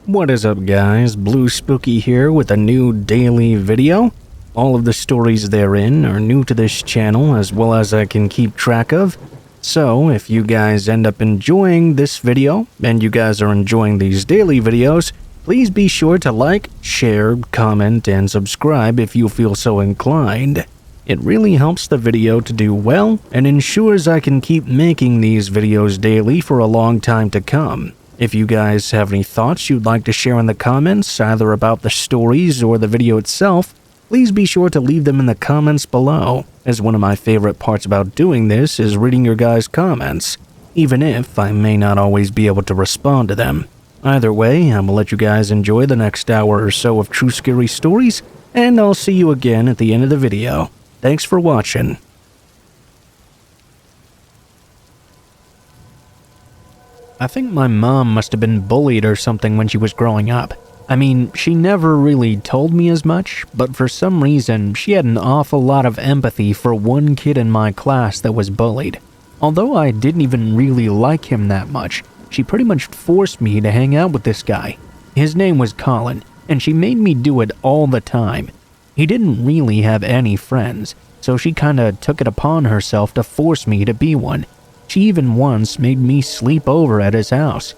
What is up, guys? Blue Spooky here with a new daily video. All of the stories therein are new to this channel as well as I can keep track of. So if you guys end up enjoying this video and you guys are enjoying these daily videos, please be sure to like, share, comment, and subscribe if you feel so inclined. It really helps the video to do well and ensures I can keep making these videos daily for a long time to come. If you guys have any thoughts you'd like to share in the comments, either about the stories or the video itself, please be sure to leave them in the comments below, as one of my favorite parts about doing this is reading your guys' comments, even if I may not always be able to respond to them. Either way, I'm gonna let you guys enjoy the next hour or so of true scary stories, and I'll see you again at the end of the video. Thanks for watching. I think my mom must have been bullied or something when she was growing up. I mean, she never really told me as much, but for some reason, she had an awful lot of empathy for one kid in my class that was bullied. Although I didn't even really like him that much, she pretty much forced me to hang out with this guy. His name was Colin, and she made me do it all the time. He didn't really have any friends, so she kinda took it upon herself to force me to be one. She even once made me sleep over at his house.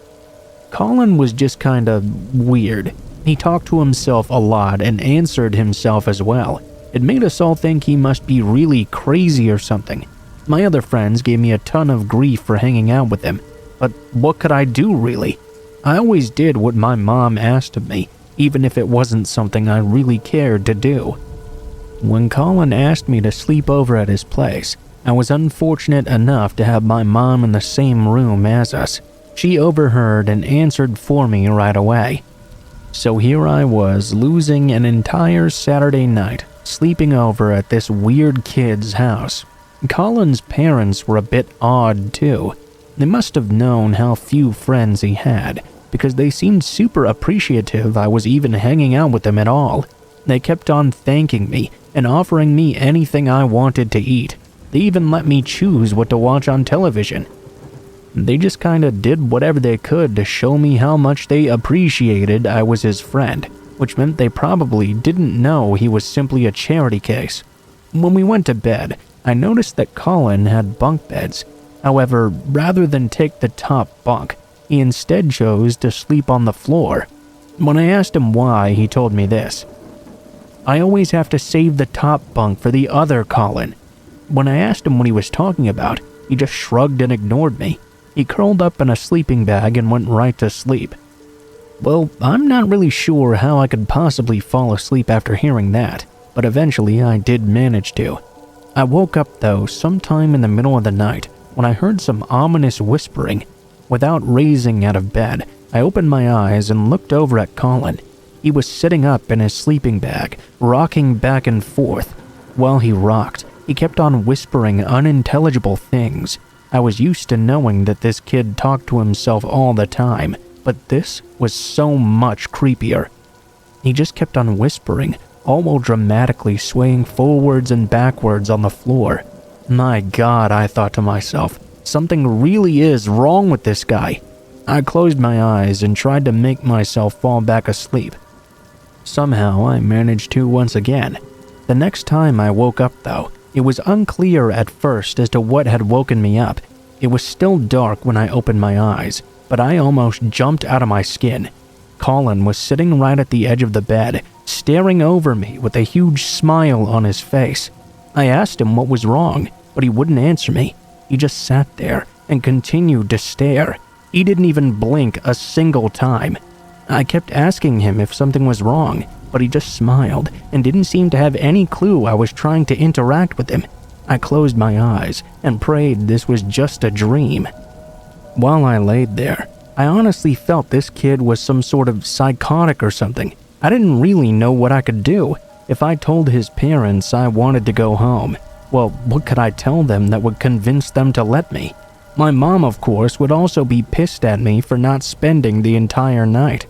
Colin was just kinda weird. He talked to himself a lot and answered himself as well. It made us all think he must be really crazy or something. My other friends gave me a ton of grief for hanging out with him, but what could I do really? I always did what my mom asked of me, even if it wasn't something I really cared to do. When Colin asked me to sleep over at his place, I was unfortunate enough to have my mom in the same room as us. She overheard and answered for me right away. So here I was, losing an entire Saturday night, sleeping over at this weird kid's house. Colin's parents were a bit odd too. They must have known how few friends he had, because they seemed super appreciative I was even hanging out with them at all. They kept on thanking me and offering me anything I wanted to eat. They even let me choose what to watch on television. They just kinda did whatever they could to show me how much they appreciated I was his friend, which meant they probably didn't know he was simply a charity case. When we went to bed, I noticed that Colin had bunk beds. However, rather than take the top bunk, he instead chose to sleep on the floor. When I asked him why, he told me this: "I always have to save the top bunk for the other Colin." When I asked him what he was talking about, he just shrugged and ignored me. He curled up in a sleeping bag and went right to sleep. Well, I'm not really sure how I could possibly fall asleep after hearing that, but eventually I did manage to. I woke up though sometime in the middle of the night when I heard some ominous whispering. Without raising out of bed, I opened my eyes and looked over at Colin. He was sitting up in his sleeping bag, rocking back and forth. While he rocked, he kept on whispering unintelligible things. I was used to knowing that this kid talked to himself all the time, but this was so much creepier. He just kept on whispering, all while dramatically swaying forwards and backwards on the floor. My God, I thought to myself, something really is wrong with this guy. I closed my eyes and tried to make myself fall back asleep. Somehow I managed to once again. The next time I woke up though, it was unclear at first as to what had woken me up. It was still dark when I opened my eyes, but I almost jumped out of my skin. Colin was sitting right at the edge of the bed, staring over me with a huge smile on his face. I asked him what was wrong, but he wouldn't answer me. He just sat there and continued to stare. He didn't even blink a single time. I kept asking him if something was wrong, but he just smiled and didn't seem to have any clue I was trying to interact with him. I closed my eyes and prayed this was just a dream. While I laid there, I honestly felt this kid was some sort of psychotic or something. I didn't really know what I could do. If I told his parents I wanted to go home, well, what could I tell them that would convince them to let me? My mom, of course, would also be pissed at me for not spending the entire night.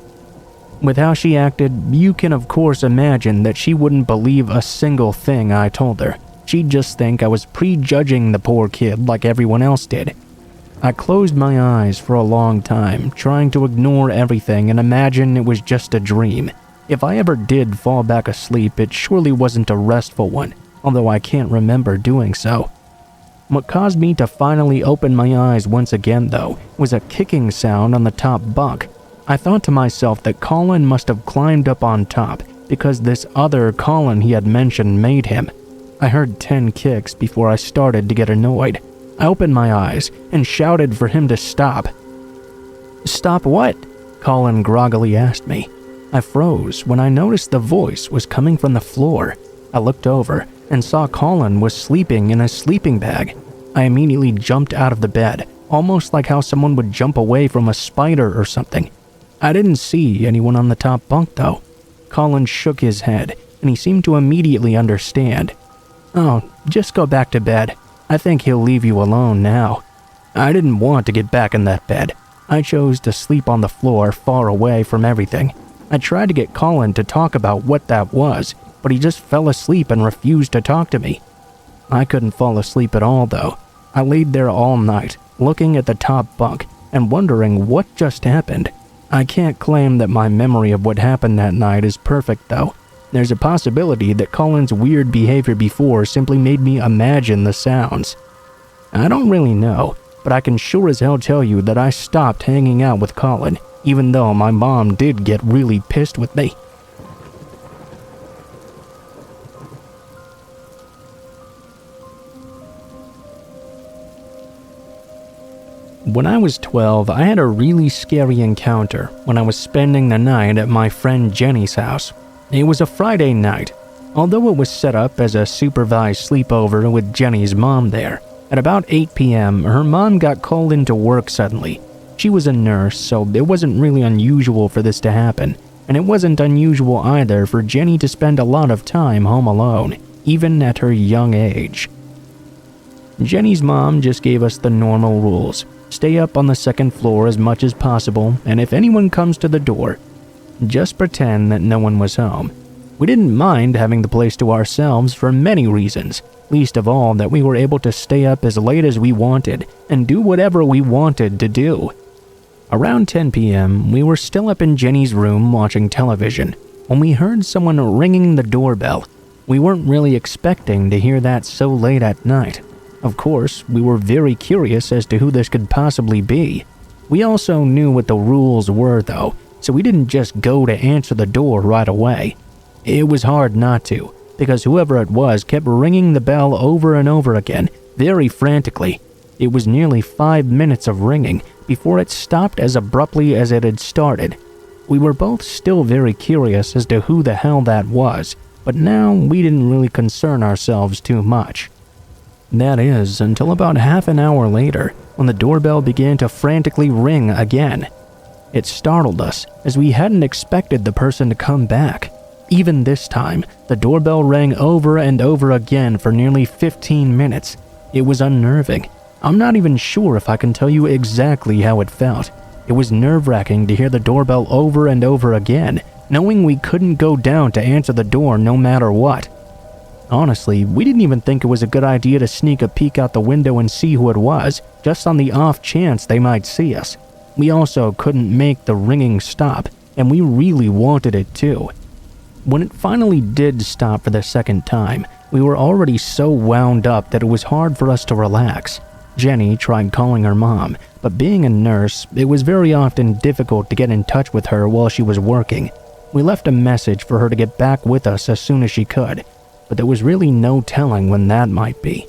With how she acted, you can of course imagine that she wouldn't believe a single thing I told her. She'd just think I was prejudging the poor kid like everyone else did. I closed my eyes for a long time, trying to ignore everything and imagine it was just a dream. If I ever did fall back asleep, it surely wasn't a restful one, although I can't remember doing so. What caused me to finally open my eyes once again, though, was a kicking sound on the top bunk. I thought to myself that Colin must have climbed up on top because this other Colin he had mentioned made him. I heard 10 kicks before I started to get annoyed. I opened my eyes and shouted for him to stop. "Stop what?" Colin groggily asked me. I froze when I noticed the voice was coming from the floor. I looked over and saw Colin was sleeping in a sleeping bag. I immediately jumped out of the bed, almost like how someone would jump away from a spider or something. I didn't see anyone on the top bunk though. Colin shook his head and he seemed to immediately understand. "Oh, just go back to bed. I think he'll leave you alone now." I didn't want to get back in that bed. I chose to sleep on the floor far away from everything. I tried to get Colin to talk about what that was, but he just fell asleep and refused to talk to me. I couldn't fall asleep at all though. I laid there all night, looking at the top bunk and wondering what just happened. I can't claim that my memory of what happened that night is perfect though. There's a possibility that Colin's weird behavior before simply made me imagine the sounds. I don't really know, but I can sure as hell tell you that I stopped hanging out with Colin, even though my mom did get really pissed with me. When I was 12, I had a really scary encounter when I was spending the night at my friend Jenny's house. It was a Friday night. Although it was set up as a supervised sleepover with Jenny's mom there, at about 8 p.m., her mom got called into work suddenly. She was a nurse, so it wasn't really unusual for this to happen, and it wasn't unusual either for Jenny to spend a lot of time home alone, even at her young age. Jenny's mom just gave us the normal rules. Stay up on the second floor as much as possible, and if anyone comes to the door, just pretend that no one was home. We didn't mind having the place to ourselves for many reasons, least of all that we were able to stay up as late as we wanted and do whatever we wanted to do. Around 10 p.m., we were still up in Jenny's room watching television when we heard someone ringing the doorbell. We weren't really expecting to hear that so late at night. Of course, we were very curious as to who this could possibly be. We also knew what the rules were though, so we didn't just go to answer the door right away. It was hard not to, because whoever it was kept ringing the bell over and over again, very frantically. It was nearly 5 minutes of ringing before it stopped as abruptly as it had started. We were both still very curious as to who the hell that was, but now we didn't really concern ourselves too much. That is, until about half an hour later, when the doorbell began to frantically ring again. It startled us, as we hadn't expected the person to come back. Even this time, the doorbell rang over and over again for nearly 15 minutes. It was unnerving. I'm not even sure if I can tell you exactly how it felt. It was nerve-wracking to hear the doorbell over and over again, knowing we couldn't go down to answer the door no matter what. Honestly, we didn't even think it was a good idea to sneak a peek out the window and see who it was, just on the off chance they might see us. We also couldn't make the ringing stop, and we really wanted it too. When it finally did stop for the second time, we were already so wound up that it was hard for us to relax. Jenny tried calling her mom, but being a nurse, it was very often difficult to get in touch with her while she was working. We left a message for her to get back with us as soon as she could, but there was really no telling when that might be.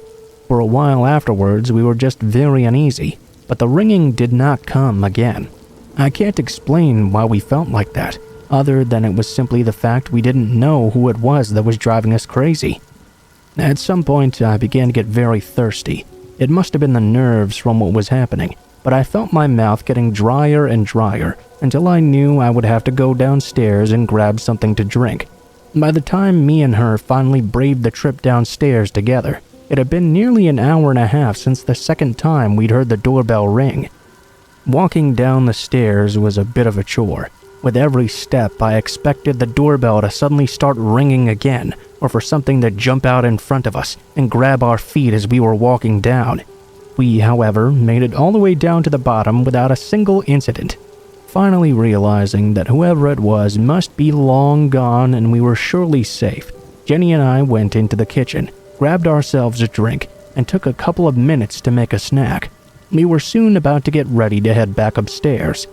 For a while afterwards, we were just very uneasy, but the ringing did not come again. I can't explain why we felt like that, other than it was simply the fact we didn't know who it was that was driving us crazy. At some point, I began to get very thirsty. It must have been the nerves from what was happening, but I felt my mouth getting drier and drier until I knew I would have to go downstairs and grab something to drink. By the time me and her finally braved the trip downstairs together, it had been nearly an hour and a half since the second time we'd heard the doorbell ring. Walking down the stairs was a bit of a chore. With every step, I expected the doorbell to suddenly start ringing again, or for something to jump out in front of us and grab our feet as we were walking down. We, however, made it all the way down to the bottom without a single incident. Finally realizing that whoever it was must be long gone and we were surely safe, Jenny and I went into the kitchen, grabbed ourselves a drink, and took a couple of minutes to make a snack. We were soon about to get ready to head back upstairs.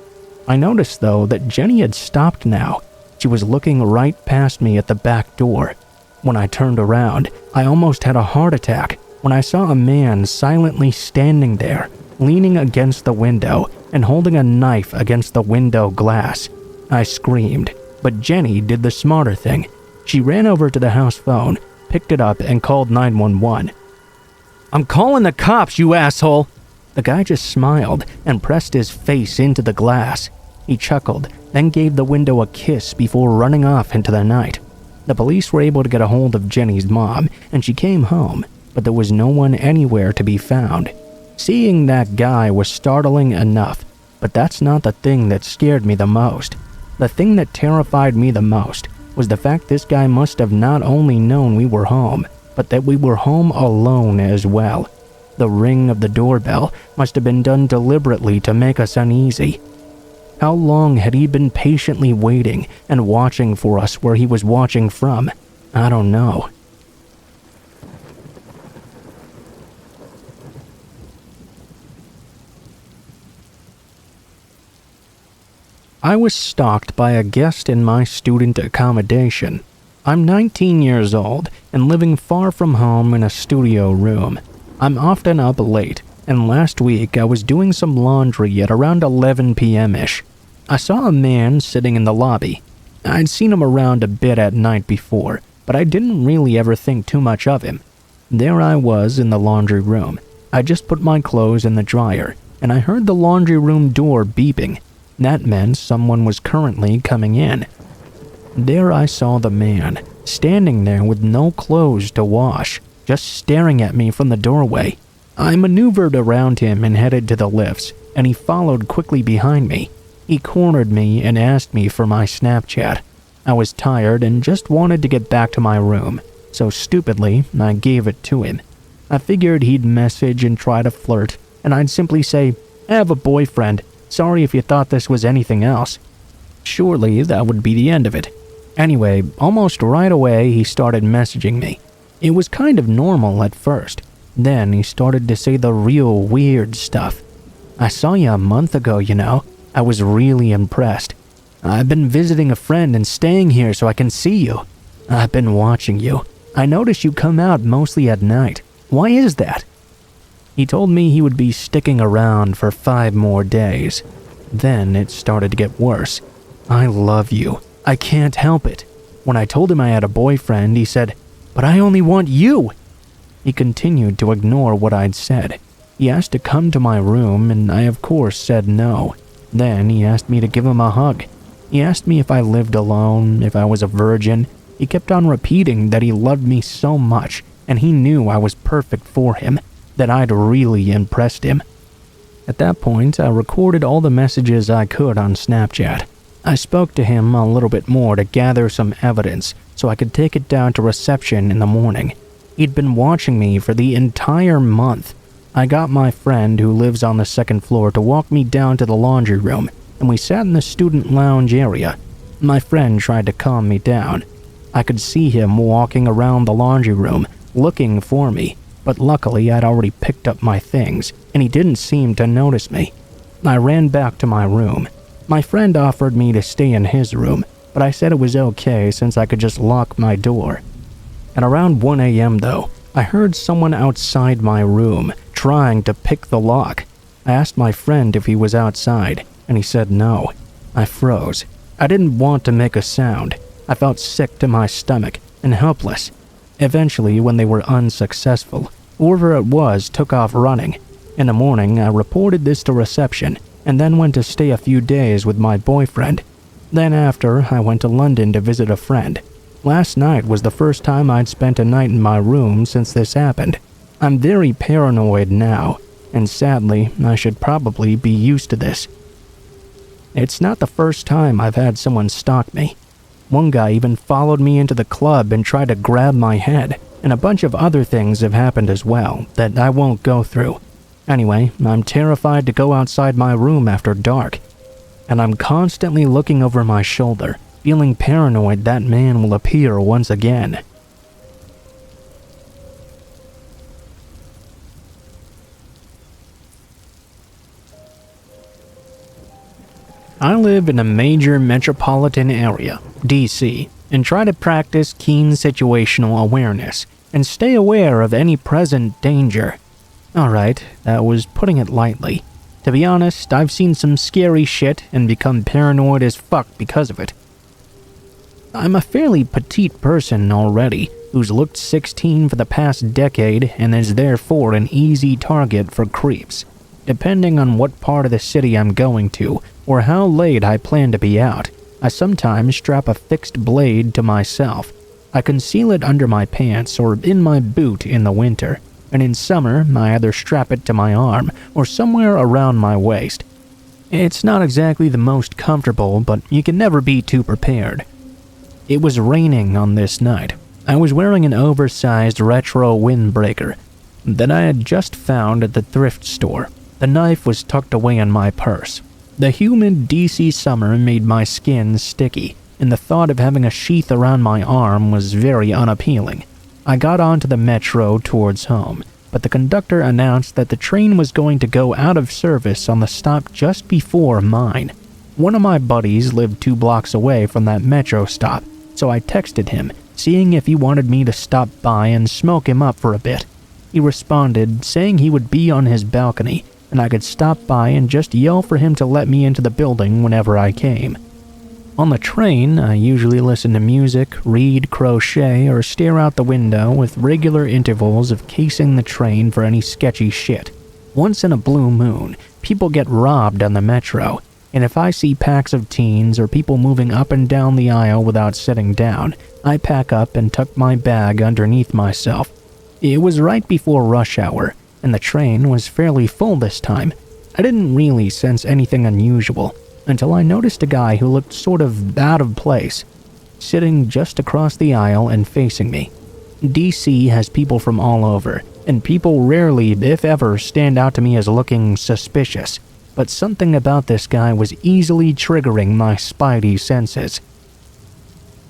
I noticed, though, that Jenny had stopped now. She was looking right past me at the back door. When I turned around, I almost had a heart attack when I saw a man silently standing there, leaning against the window and holding a knife against the window glass. I screamed, but Jenny did the smarter thing. She ran over to the house phone, picked it up, and called 911. "I'm calling the cops, you asshole!" The guy just smiled and pressed his face into the glass. He chuckled, then gave the window a kiss before running off into the night. The police were able to get a hold of Jenny's mom, and she came home, but there was no one anywhere to be found. Seeing that guy was startling enough, but that's not the thing that scared me the most. The thing that terrified me the most was the fact this guy must have not only known we were home, but that we were home alone as well. The ring of the doorbell must have been done deliberately to make us uneasy. How long had he been patiently waiting and watching for us where he was watching from? I don't know. I was stalked by a guest in my student accommodation. I'm 19 years old and living far from home in a studio room. I'm often up late, and last week I was doing some laundry at around 11 p.m.-ish. I saw a man sitting in the lobby. I'd seen him around a bit at night before, but I didn't really ever think too much of him. There I was in the laundry room. I just put my clothes in the dryer, and I heard the laundry room door beeping. That meant someone was currently coming in. There I saw the man, standing there with no clothes to wash, just staring at me from the doorway. I maneuvered around him and headed to the lifts, and he followed quickly behind me. He cornered me and asked me for my Snapchat. I was tired and just wanted to get back to my room, so stupidly, I gave it to him. I figured he'd message and try to flirt, and I'd simply say, "I have a boyfriend. Sorry if you thought this was anything else." Surely that would be the end of it. Anyway, almost right away he started messaging me. It was kind of normal at first. Then he started to say the real weird stuff. "I saw you a month ago, you know. I was really impressed. I've been visiting a friend and staying here so I can see you. I've been watching you. I notice you come out mostly at night. Why is that?" He told me he would be sticking around for 5 more days. Then it started to get worse. "I love you. I can't help it." When I told him I had a boyfriend, he said, "But I only want you." He continued to ignore what I'd said. He asked to come to my room, and I of course said no. Then he asked me to give him a hug. He asked me if I lived alone, if I was a virgin. He kept on repeating that he loved me so much, and he knew I was perfect for him, that I'd really impressed him. At that point, I recorded all the messages I could on Snapchat. I spoke to him a little bit more to gather some evidence so I could take it down to reception in the morning. He'd been watching me for the entire month. I got my friend who lives on the second floor to walk me down to the laundry room, and we sat in the student lounge area. My friend tried to calm me down. I could see him walking around the laundry room, looking for me, but luckily I'd already picked up my things, and he didn't seem to notice me. I ran back to my room. My friend offered me to stay in his room, but I said it was okay since I could just lock my door. At around 1 a.m. though, I heard someone outside my room trying to pick the lock. I asked my friend if he was outside, and he said no. I froze. I didn't want to make a sound. I felt sick to my stomach and helpless. Eventually, when they were unsuccessful, whoever it was took off running. In the morning, I reported this to reception and then went to stay a few days with my boyfriend. Then after, I went to London to visit a friend. Last night was the first time I'd spent a night in my room since this happened. I'm very paranoid now, and sadly, I should probably be used to this. It's not the first time I've had someone stalk me. One guy even followed me into the club and tried to grab my head, and a bunch of other things have happened as well that I won't go through. Anyway, I'm terrified to go outside my room after dark, and I'm constantly looking over my shoulder, feeling paranoid that man will appear once again. I live in a major metropolitan area, DC, and try to practice keen situational awareness and stay aware of any present danger. Alright, that was putting it lightly. To be honest, I've seen some scary shit and become paranoid as fuck because of it. I'm a fairly petite person already, who's looked 16 for the past decade and is therefore an easy target for creeps. Depending on what part of the city I'm going to, or how late I plan to be out, I sometimes strap a fixed blade to myself. I conceal it under my pants or in my boot in the winter, and in summer I either strap it to my arm or somewhere around my waist. It's not exactly the most comfortable, but you can never be too prepared. It was raining on this night. I was wearing an oversized retro windbreaker that I had just found at the thrift store. The knife was tucked away in my purse. The humid DC summer made my skin sticky, and the thought of having a sheath around my arm was very unappealing. I got onto the metro towards home, but the conductor announced that the train was going to go out of service on the stop just before mine. One of my buddies lived 2 blocks away from that metro stop, so I texted him, seeing if he wanted me to stop by and smoke him up for a bit. He responded, saying he would be on his balcony, and I could stop by and just yell for him to let me into the building whenever I came. On the train, I usually listen to music, read, crochet, or stare out the window with regular intervals of casing the train for any sketchy shit. Once in a blue moon, people get robbed on the metro, and if I see packs of teens or people moving up and down the aisle without sitting down, I pack up and tuck my bag underneath myself. It was right before rush hour, and the train was fairly full this time. I didn't really sense anything unusual until I noticed a guy who looked sort of out of place, sitting just across the aisle and facing me. DC has people from all over, and people rarely, if ever, stand out to me as looking suspicious, but something about this guy was easily triggering my spidey senses.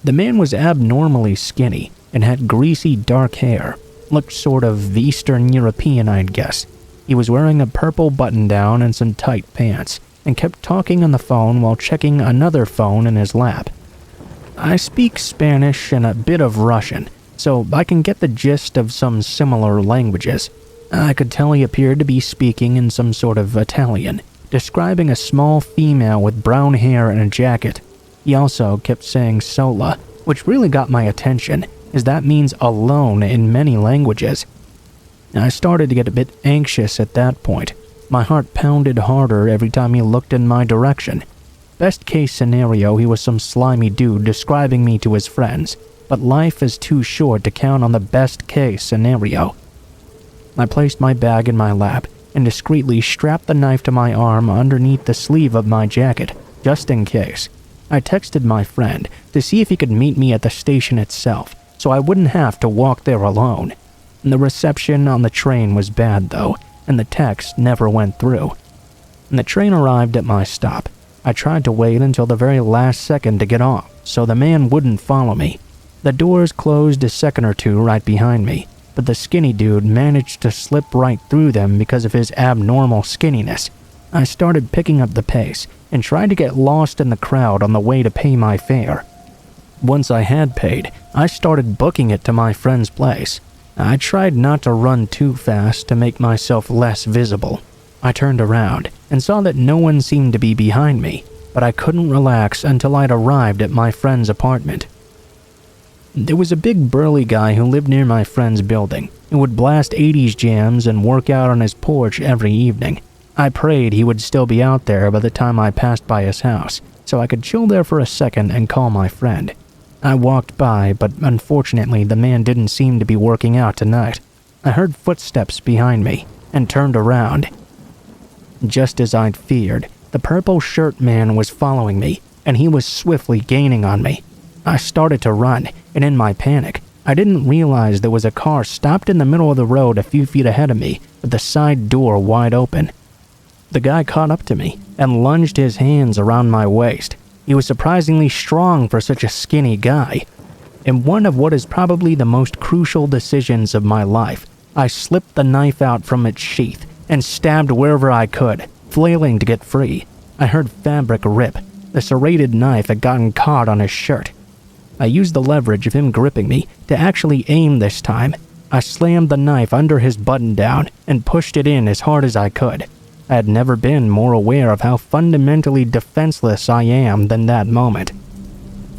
The man was abnormally skinny and had greasy dark hair. Looked sort of Eastern European, I'd guess. He was wearing a purple button-down and some tight pants, and kept talking on the phone while checking another phone in his lap. I speak Spanish and a bit of Russian, so I can get the gist of some similar languages. I could tell he appeared to be speaking in some sort of Italian, describing a small female with brown hair and a jacket. He also kept saying sola, which really got my attention, as that means alone in many languages. I started to get a bit anxious at that point. My heart pounded harder every time he looked in my direction. Best case scenario, he was some slimy dude describing me to his friends, but life is too short to count on the best case scenario. I placed my bag in my lap and discreetly strapped the knife to my arm underneath the sleeve of my jacket, just in case. I texted my friend to see if he could meet me at the station itself, so I wouldn't have to walk there alone. The reception on the train was bad though, and the text never went through. When the train arrived at my stop, I tried to wait until the very last second to get off, so the man wouldn't follow me. The doors closed a second or two right behind me, but the skinny dude managed to slip right through them because of his abnormal skinniness. I started picking up the pace and tried to get lost in the crowd on the way to pay my fare. Once I had paid, I started booking it to my friend's place. I tried not to run too fast to make myself less visible. I turned around and saw that no one seemed to be behind me, but I couldn't relax until I'd arrived at my friend's apartment. There was a big burly guy who lived near my friend's building and would blast 80s jams and work out on his porch every evening. I prayed he would still be out there by the time I passed by his house, so I could chill there for a second and call my friend. I walked by, but unfortunately the man didn't seem to be working out tonight. I heard footsteps behind me and turned around. Just as I'd feared, the purple shirt man was following me, and he was swiftly gaining on me. I started to run, and in my panic, I didn't realize there was a car stopped in the middle of the road a few feet ahead of me, with the side door wide open. The guy caught up to me and lunged his hands around my waist. He was surprisingly strong for such a skinny guy. In one of what is probably the most crucial decisions of my life, I slipped the knife out from its sheath and stabbed wherever I could, flailing to get free. I heard fabric rip. The serrated knife had gotten caught on his shirt. I used the leverage of him gripping me to actually aim this time. I slammed the knife under his button-down and pushed it in as hard as I could. I had never been more aware of how fundamentally defenseless I am than that moment.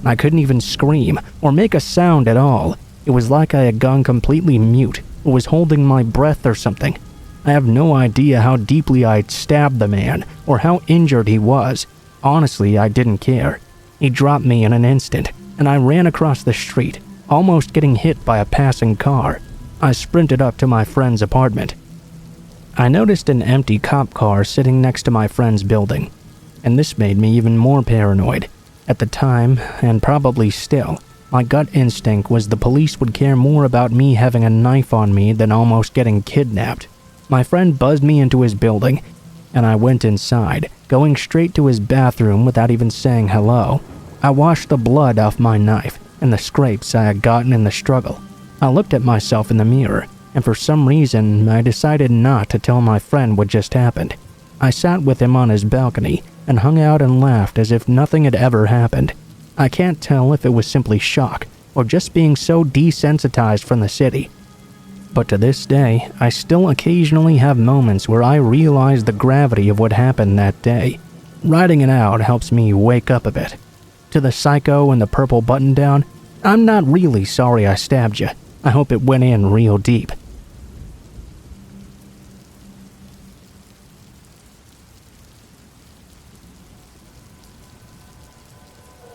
I couldn't even scream or make a sound at all. It was like I had gone completely mute or was holding my breath or something. I have no idea how deeply I'd stabbed the man or how injured he was. Honestly, I didn't care. He dropped me in an instant, and I ran across the street, almost getting hit by a passing car. I sprinted up to my friend's apartment. I noticed an empty cop car sitting next to my friend's building, and this made me even more paranoid. At the time, and probably still, my gut instinct was the police would care more about me having a knife on me than almost getting kidnapped. My friend buzzed me into his building, and I went inside, going straight to his bathroom without even saying hello. I washed the blood off my knife and the scrapes I had gotten in the struggle. I looked at myself in the mirror, and for some reason, I decided not to tell my friend what just happened. I sat with him on his balcony and hung out and laughed as if nothing had ever happened. I can't tell if it was simply shock or just being so desensitized from the city. But to this day, I still occasionally have moments where I realize the gravity of what happened that day. Writing it out helps me wake up a bit. To the psycho in the purple button-down, I'm not really sorry I stabbed you. I hope it went in real deep.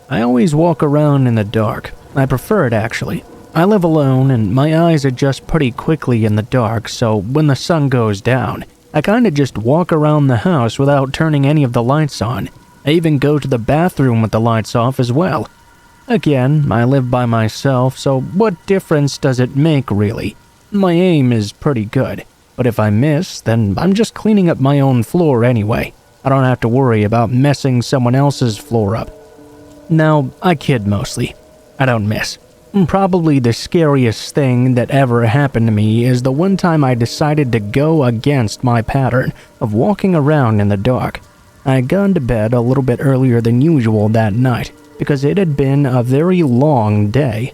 I always walk around in the dark. I prefer it, actually. I live alone, and my eyes adjust pretty quickly in the dark, so when the sun goes down, I kinda just walk around the house without turning any of the lights on. I even go to the bathroom with the lights off as well. Again, I live by myself, so what difference does it make, really? My aim is pretty good, but if I miss, then I'm just cleaning up my own floor anyway. I don't have to worry about messing someone else's floor up. Now, I kid mostly. I don't miss. Probably the scariest thing that ever happened to me is the one time I decided to go against my pattern of walking around in the dark. I had gone to bed a little bit earlier than usual that night because it had been a very long day.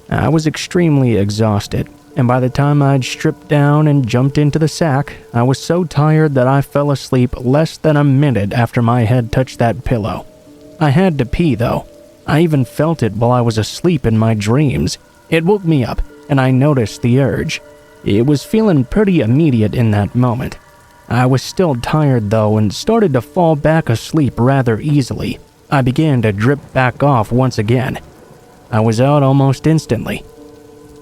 I was extremely exhausted, and by the time I'd stripped down and jumped into the sack, I was so tired that I fell asleep less than a minute after my head touched that pillow. I had to pee, though. I even felt it while I was asleep in my dreams. It woke me up, and I noticed the urge. It was feeling pretty immediate in that moment. I was still tired, though, and started to fall back asleep rather easily. I began to drip back off once again. I was out almost instantly.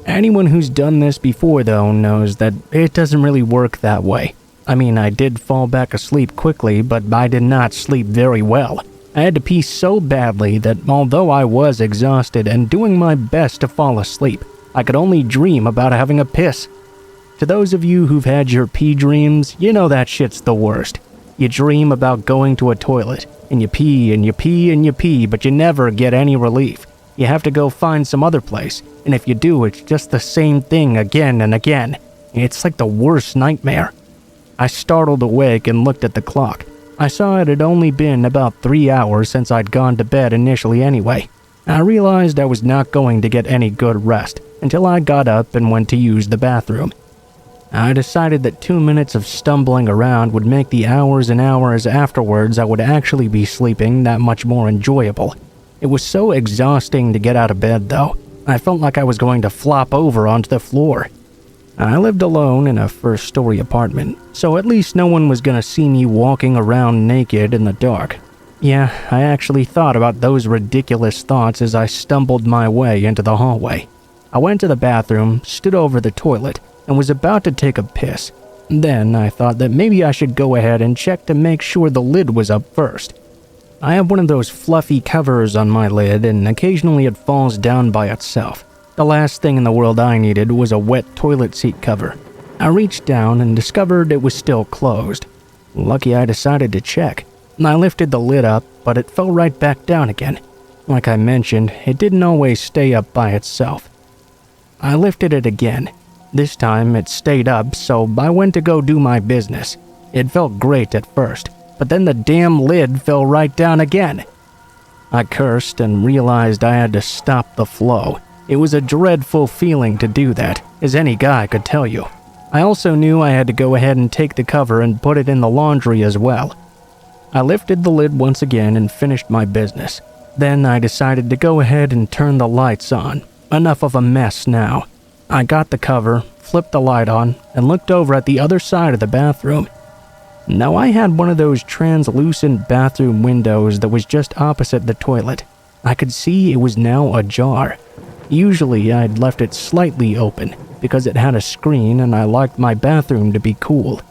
Anyone who's done this before, though, knows that it doesn't really work that way. I mean, I did fall back asleep quickly, but I did not sleep very well. I had to pee so badly that although I was exhausted and doing my best to fall asleep, I could only dream about having a piss. To those of you who've had your pee dreams, you know that shit's the worst. You dream about going to a toilet, and you pee and you pee and you pee, but you never get any relief. You have to go find some other place, and if you do, it's just the same thing again and again. It's like the worst nightmare. I startled awake and looked at the clock. I saw it had only been about 3 hours since I'd gone to bed initially anyway. I realized I was not going to get any good rest until I got up and went to use the bathroom. I decided that 2 minutes of stumbling around would make the hours and hours afterwards I would actually be sleeping that much more enjoyable. It was so exhausting to get out of bed, though. I felt like I was going to flop over onto the floor. I lived alone in a first-story apartment, so at least no one was going to see me walking around naked in the dark. Yeah, I actually thought about those ridiculous thoughts as I stumbled my way into the hallway. I went to the bathroom, stood over the toilet, and was about to take a piss. Then I thought that maybe I should go ahead and check to make sure the lid was up first. I have one of those fluffy covers on my lid, and occasionally it falls down by itself. The last thing in the world I needed was a wet toilet seat cover. I reached down and discovered it was still closed. Lucky I decided to check. I lifted the lid up, but it fell right back down again. Like I mentioned, it didn't always stay up by itself. I lifted it again. This time it stayed up, so I went to go do my business. It felt great at first, but then the damn lid fell right down again. I cursed and realized I had to stop the flow. It was a dreadful feeling to do that, as any guy could tell you. I also knew I had to go ahead and take the cover and put it in the laundry as well. I lifted the lid once again and finished my business. Then I decided to go ahead and turn the lights on. Enough of a mess now. I got the cover, flipped the light on, and looked over at the other side of the bathroom. Now I had one of those translucent bathroom windows that was just opposite the toilet. I could see it was now ajar. Usually I'd left it slightly open because it had a screen and I liked my bathroom to be cool.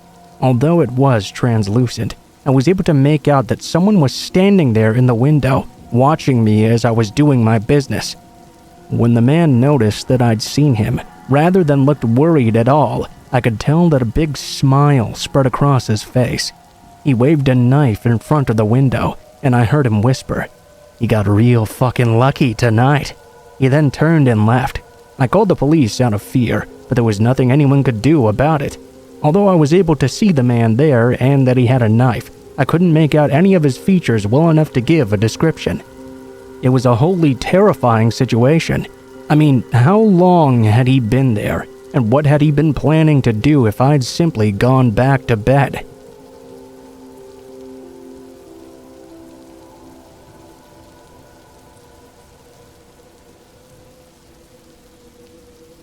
Although it was translucent, I was able to make out that someone was standing there in the window, watching me as I was doing my business. When the man noticed that I'd seen him, rather than looked worried at all, I could tell that a big smile spread across his face. He waved a knife in front of the window, and I heard him whisper, "You got real fucking lucky tonight." He then turned and left. I called the police out of fear, but there was nothing anyone could do about it. Although I was able to see the man there and that he had a knife, I couldn't make out any of his features well enough to give a description. It was a wholly terrifying situation. I mean, how long had he been there, and what had he been planning to do if I'd simply gone back to bed?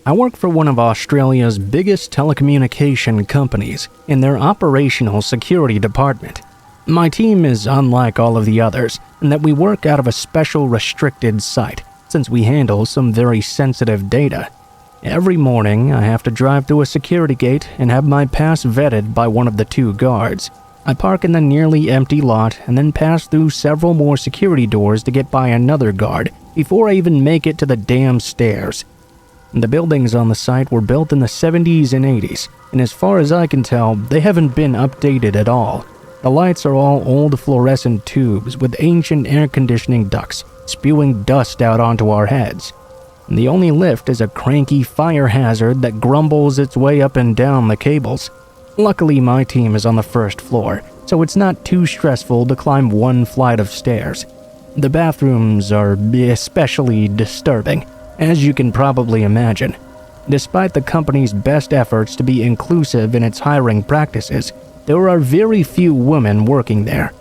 I work for one of Australia's biggest telecommunication companies in their operational security department. My team is unlike all of the others in that we work out of a special restricted site since we handle some very sensitive data. Every morning, I have to drive through a security gate and have my pass vetted by one of the two guards. I park in the nearly empty lot and then pass through several more security doors to get by another guard before I even make it to the damn stairs. The buildings on the site were built in the 70s and 80s, and as far as I can tell, they haven't been updated at all. The lights are all old fluorescent tubes with ancient air conditioning ducts spewing dust out onto our heads. The only lift is a cranky fire hazard that grumbles its way up and down the cables. Luckily, my team is on the first floor, so it's not too stressful to climb one flight of stairs. The bathrooms are especially disturbing, as you can probably imagine. Despite the company's best efforts to be inclusive in its hiring practices, there are very few women working there.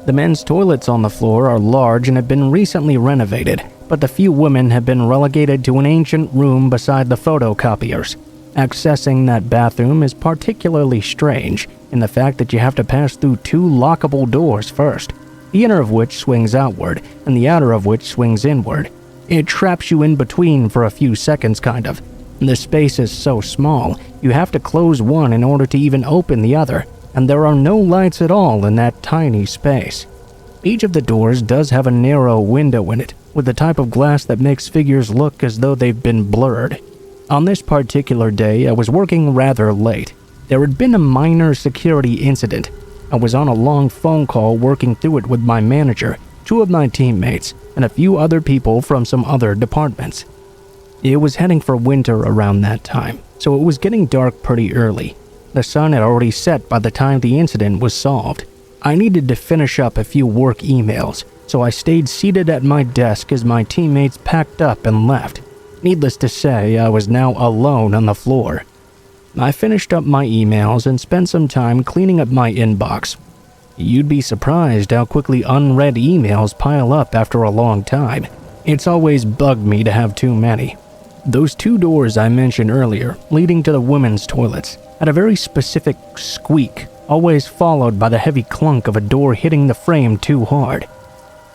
The men's toilets on the floor are large and have been recently renovated, but the few women have been relegated to an ancient room beside the photocopiers. Accessing that bathroom is particularly strange in the fact that you have to pass through two lockable doors first, the inner of which swings outward and the outer of which swings inward. It traps you in between for a few seconds, kind of. The space is so small, you have to close one in order to even open the other, and there are no lights at all in that tiny space. Each of the doors does have a narrow window in it, with the type of glass that makes figures look as though they've been blurred. On this particular day, I was working rather late. There had been a minor security incident. I was on a long phone call working through it with my manager, two of my teammates, and a few other people from some other departments. It was heading for winter around that time, so it was getting dark pretty early. The sun had already set by the time the incident was solved. I needed to finish up a few work emails, so I stayed seated at my desk as my teammates packed up and left. Needless to say, I was now alone on the floor. I finished up my emails and spent some time cleaning up my inbox. You'd be surprised how quickly unread emails pile up after a long time. It's always bugged me to have too many. Those two doors I mentioned earlier, leading to the women's toilets, had a very specific squeak, always followed by the heavy clunk of a door hitting the frame too hard.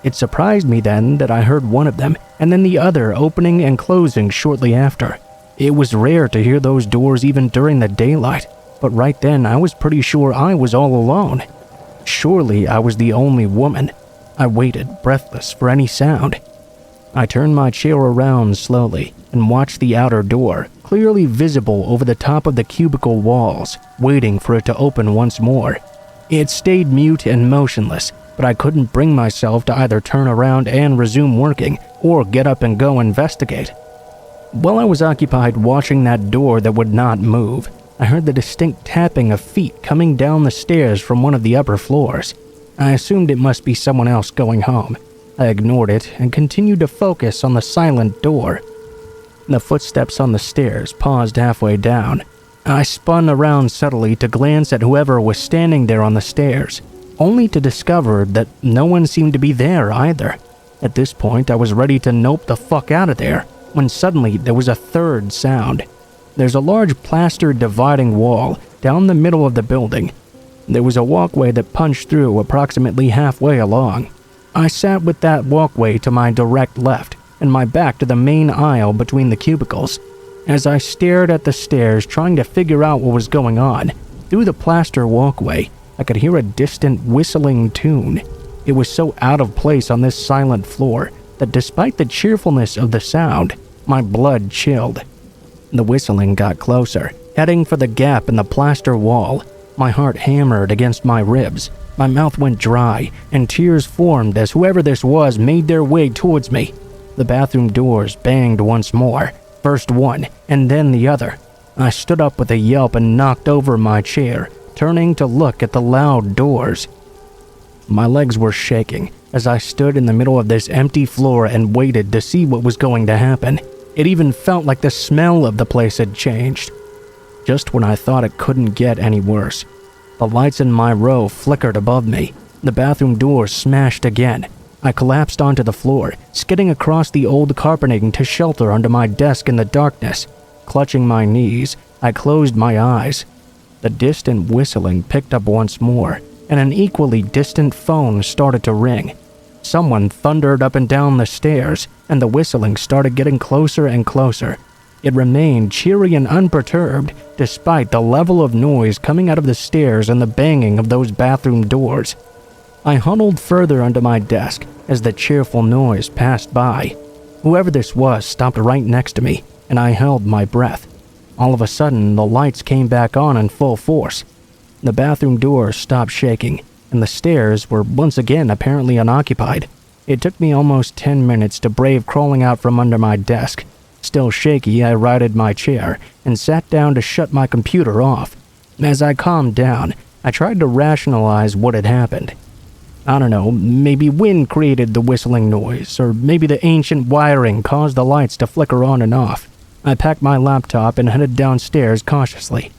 It surprised me then that I heard one of them, and then the other opening and closing shortly after. It was rare to hear those doors even during the daylight, but right then I was pretty sure I was all alone. Surely I was the only woman. I waited, breathless, for any sound. I turned my chair around slowly and watched the outer door, clearly visible over the top of the cubicle walls, waiting for it to open once more. It stayed mute and motionless, but I couldn't bring myself to either turn around and resume working or get up and go investigate. While I was occupied watching that door that would not move, I heard the distinct tapping of feet coming down the stairs from one of the upper floors. I assumed it must be someone else going home. I ignored it and continued to focus on the silent door. The footsteps on the stairs paused halfway down. I spun around subtly to glance at whoever was standing there on the stairs, only to discover that no one seemed to be there either. At this point, I was ready to nope the fuck out of there, when suddenly there was a third sound. There's a large plastered dividing wall down the middle of the building. There was a walkway that punched through approximately halfway along. I sat with that walkway to my direct left and my back to the main aisle between the cubicles. As I stared at the stairs trying to figure out what was going on, through the plaster walkway, I could hear a distant whistling tune. It was so out of place on this silent floor that despite the cheerfulness of the sound, my blood chilled. The whistling got closer, heading for the gap in the plaster wall. My heart hammered against my ribs. My mouth went dry, and tears formed as whoever this was made their way towards me. The bathroom doors banged once more, first one and then the other. I stood up with a yelp and knocked over my chair, turning to look at the loud doors. My legs were shaking as I stood in the middle of this empty floor and waited to see what was going to happen. It even felt like the smell of the place had changed. Just when I thought it couldn't get any worse, the lights in my row flickered above me. The bathroom door smashed again. I collapsed onto the floor, skidding across the old carpeting to shelter under my desk in the darkness. Clutching my knees, I closed my eyes. The distant whistling picked up once more, and an equally distant phone started to ring. Someone thundered up and down the stairs, and the whistling started getting closer and closer. It remained cheery and unperturbed, despite the level of noise coming out of the stairs and the banging of those bathroom doors. I huddled further under my desk as the cheerful noise passed by. Whoever this was stopped right next to me, and I held my breath. All of a sudden, the lights came back on in full force. The bathroom doors stopped shaking, and the stairs were once again apparently unoccupied. It took me almost 10 minutes to brave crawling out from under my desk. Still shaky, I righted my chair and sat down to shut my computer off. As I calmed down, I tried to rationalize what had happened. I don't know, maybe wind created the whistling noise, or maybe the ancient wiring caused the lights to flicker on and off. I packed my laptop and headed downstairs cautiously.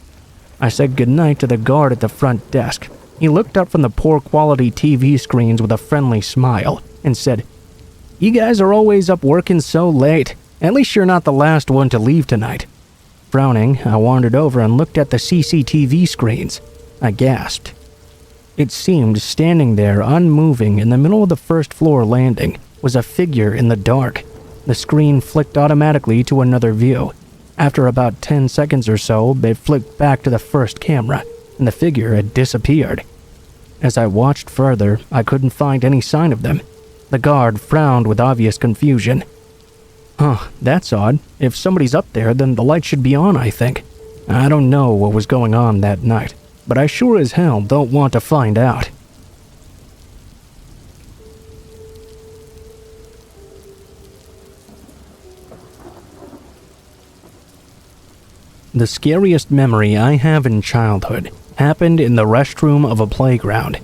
I said goodnight to the guard at the front desk. He looked up from the poor quality TV screens with a friendly smile and said, "You guys are always up working so late. At least you're not the last one to leave tonight." Frowning, I wandered over and looked at the CCTV screens. I gasped. It seemed standing there unmoving in the middle of the first floor landing was a figure in the dark. The screen flicked automatically to another view. After about 10 seconds or so, it flicked back to the first camera, and the figure had disappeared. As I watched further, I couldn't find any sign of them. The guard frowned with obvious confusion. That's odd. If somebody's up there, then the light should be on, I think. I don't know what was going on that night, but I sure as hell don't want to find out. The scariest memory I have in childhood happened in the restroom of a playground.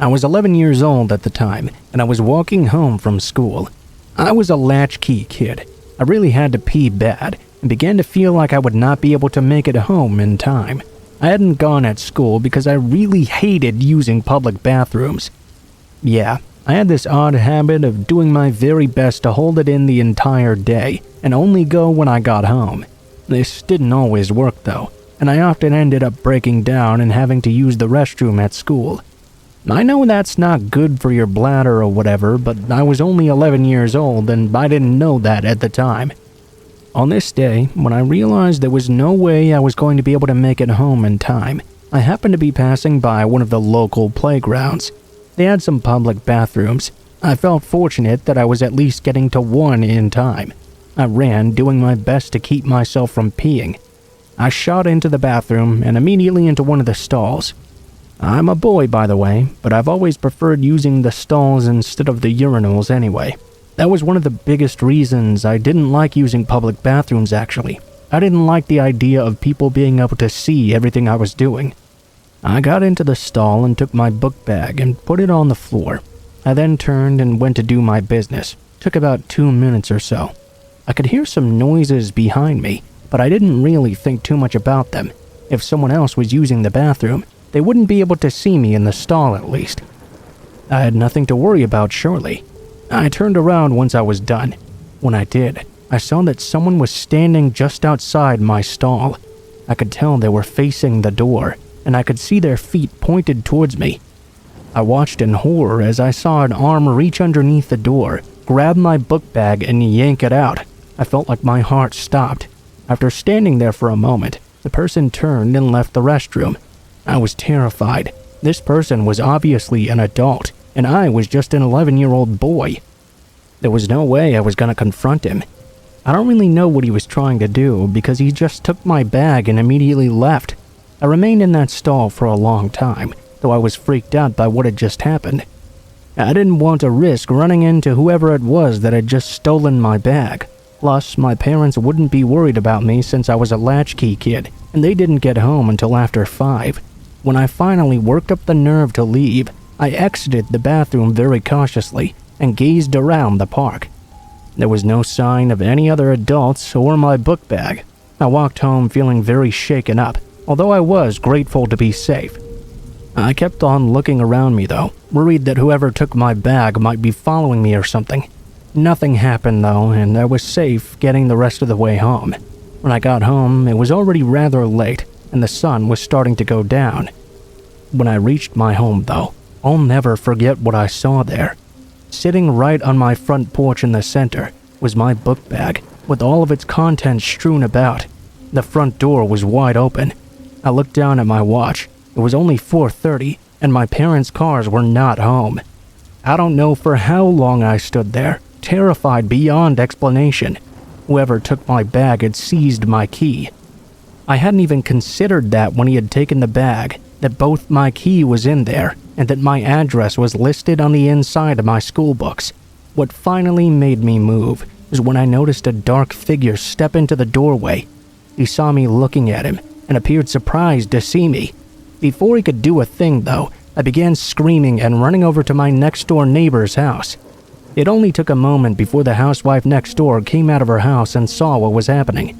I was 11 years old at the time, and I was walking home from school. I was a latchkey kid. I really had to pee bad, and began to feel like I would not be able to make it home in time. I hadn't gone at school because I really hated using public bathrooms. Yeah, I had this odd habit of doing my very best to hold it in the entire day, and only go when I got home. This didn't always work though, and I often ended up breaking down and having to use the restroom at school. I know that's not good for your bladder or whatever, but I was only 11 years old and I didn't know that at the time. On this day, when I realized there was no way I was going to be able to make it home in time, I happened to be passing by one of the local playgrounds. They had some public bathrooms. I felt fortunate that I was at least getting to one in time. I ran, doing my best to keep myself from peeing. I shot into the bathroom and immediately into one of the stalls. I'm a boy, by the way, but I've always preferred using the stalls instead of the urinals anyway. That was one of the biggest reasons I didn't like using public bathrooms, actually. I didn't like the idea of people being able to see everything I was doing. I got into the stall and took my book bag and put it on the floor. I then turned and went to do my business. Took about 2 minutes or so. I could hear some noises behind me, but I didn't really think too much about them. If someone else was using the bathroom, they wouldn't be able to see me in the stall at least. I had nothing to worry about, surely. I turned around once I was done. When I did, I saw that someone was standing just outside my stall. I could tell they were facing the door, and I could see their feet pointed towards me. I watched in horror as I saw an arm reach underneath the door, grab my book bag, and yank it out. I felt like my heart stopped. After standing there for a moment, the person turned and left the restroom. I was terrified. This person was obviously an adult, and I was just an 11-year-old boy. There was no way I was going to confront him. I don't really know what he was trying to do because he just took my bag and immediately left. I remained in that stall for a long time, though I was freaked out by what had just happened. I didn't want to risk running into whoever it was that had just stolen my bag. Plus, my parents wouldn't be worried about me since I was a latchkey kid, and they didn't get home until after 5. When I finally worked up the nerve to leave, I exited the bathroom very cautiously and gazed around the park. There was no sign of any other adults or my book bag. I walked home feeling very shaken up, although I was grateful to be safe. I kept on looking around me though, worried that whoever took my bag might be following me or something. Nothing happened though, and I was safe getting the rest of the way home. When I got home, it was already rather late, and the sun was starting to go down. When I reached my home though, I'll never forget what I saw there. Sitting right on my front porch in the center was my book bag, with all of its contents strewn about. The front door was wide open. I looked down at my watch. It was only 4:30, and my parents' cars were not home. I don't know for how long I stood there, terrified beyond explanation. Whoever took my bag had seized my key. I hadn't even considered that when he had taken the bag, that both my key was in there, and that my address was listed on the inside of my school books. What finally made me move was when I noticed a dark figure step into the doorway. He saw me looking at him and appeared surprised to see me. Before he could do a thing, though, I began screaming and running over to my next-door neighbor's house. It only took a moment before the housewife next door came out of her house and saw what was happening.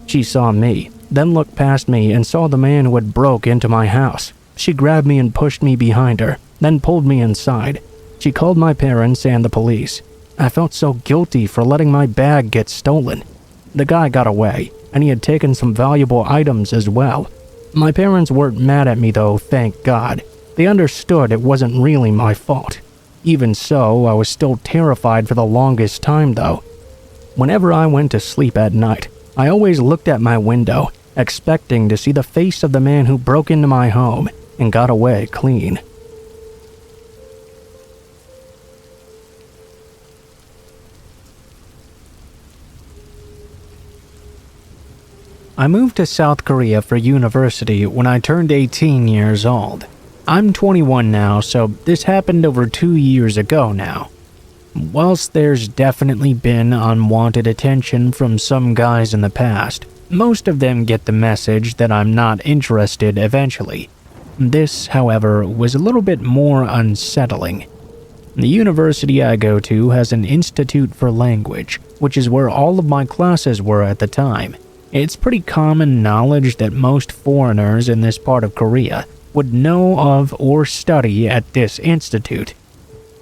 She saw me, then looked past me and saw the man who had broke into my house. She grabbed me and pushed me behind her, then pulled me inside. She called my parents and the police. I felt so guilty for letting my bag get stolen. The guy got away, and he had taken some valuable items as well. My parents weren't mad at me though, thank God. They understood it wasn't really my fault. Even so, I was still terrified for the longest time though. Whenever I went to sleep at night, I always looked at my window, expecting to see the face of the man who broke into my home and got away clean. I moved to South Korea for university when I turned 18 years old. I'm 21 now, so this happened over 2 years ago now. Whilst there's definitely been unwanted attention from some guys in the past, most of them get the message that I'm not interested eventually. This, however, was a little bit more unsettling. The university I go to has an institute for language, which is where all of my classes were at the time. It's pretty common knowledge that most foreigners in this part of Korea would know of or study at this institute.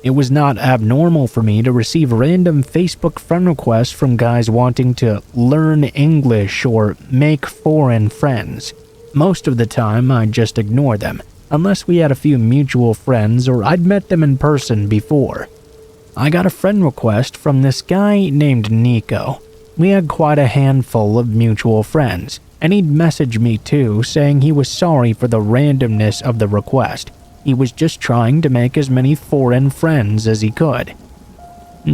It was not abnormal for me to receive random Facebook friend requests from guys wanting to learn English or make foreign friends. Most of the time, I'd just ignore them, unless we had a few mutual friends or I'd met them in person before. I got a friend request from this guy named Nico. We had quite a handful of mutual friends, and he'd messaged me too, saying he was sorry for the randomness of the request. He was just trying to make as many foreign friends as he could.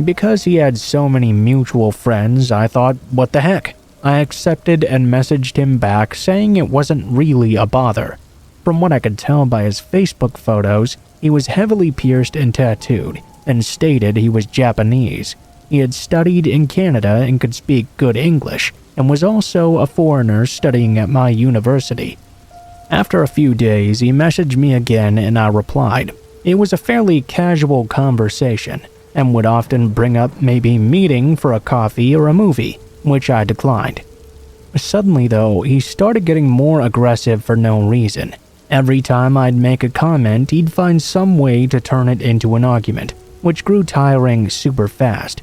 Because he had so many mutual friends, I thought, what the heck? I accepted and messaged him back saying it wasn't really a bother. From what I could tell by his Facebook photos, he was heavily pierced and tattooed, and stated he was Japanese. He had studied in Canada and could speak good English, and was also a foreigner studying at my university. After a few days, he messaged me again and I replied. It was a fairly casual conversation, and would often bring up maybe meeting for a coffee or a movie, which I declined. Suddenly though, he started getting more aggressive for no reason. Every time I'd make a comment, he'd find some way to turn it into an argument, which grew tiring super fast.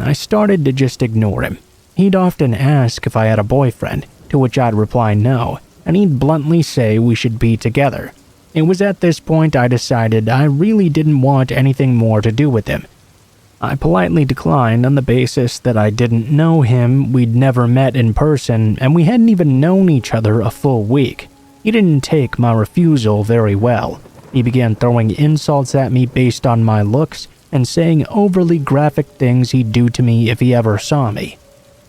I started to just ignore him. He'd often ask if I had a boyfriend, to which I'd reply no, and he'd bluntly say we should be together. It was at this point I decided I really didn't want anything more to do with him. I politely declined on the basis that I didn't know him, we'd never met in person, and we hadn't even known each other a full week. He didn't take my refusal very well. He began throwing insults at me based on my looks, and saying overly graphic things he'd do to me if he ever saw me.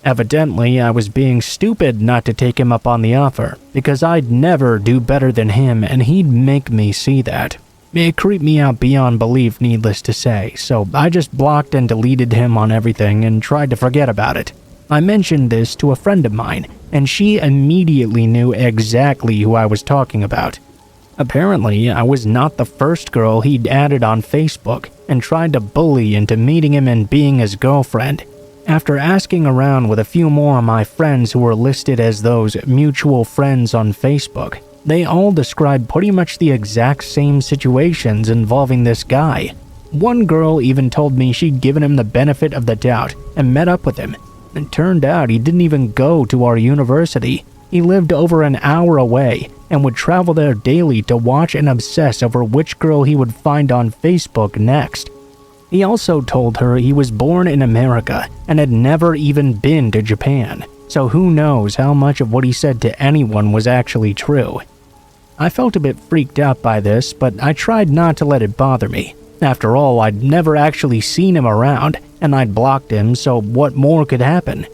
Evidently, I was being stupid not to take him up on the offer, because I'd never do better than him and he'd make me see that. It creeped me out beyond belief, needless to say, so I just blocked and deleted him on everything and tried to forget about it. I mentioned this to a friend of mine, and she immediately knew exactly who I was talking about. Apparently, I was not the first girl he'd added on Facebook and tried to bully into meeting him and being his girlfriend. After asking around with a few more of my friends who were listed as those mutual friends on Facebook, they all described pretty much the exact same situations involving this guy. One girl even told me she'd given him the benefit of the doubt and met up with him. It turned out he didn't even go to our university. He lived over an hour away and would travel there daily to watch and obsess over which girl he would find on Facebook next. He also told her he was born in America and had never even been to Japan, so who knows how much of what he said to anyone was actually true. I felt a bit freaked out by this, but I tried not to let it bother me. After all, I'd never actually seen him around, and I'd blocked him, so what more could happen?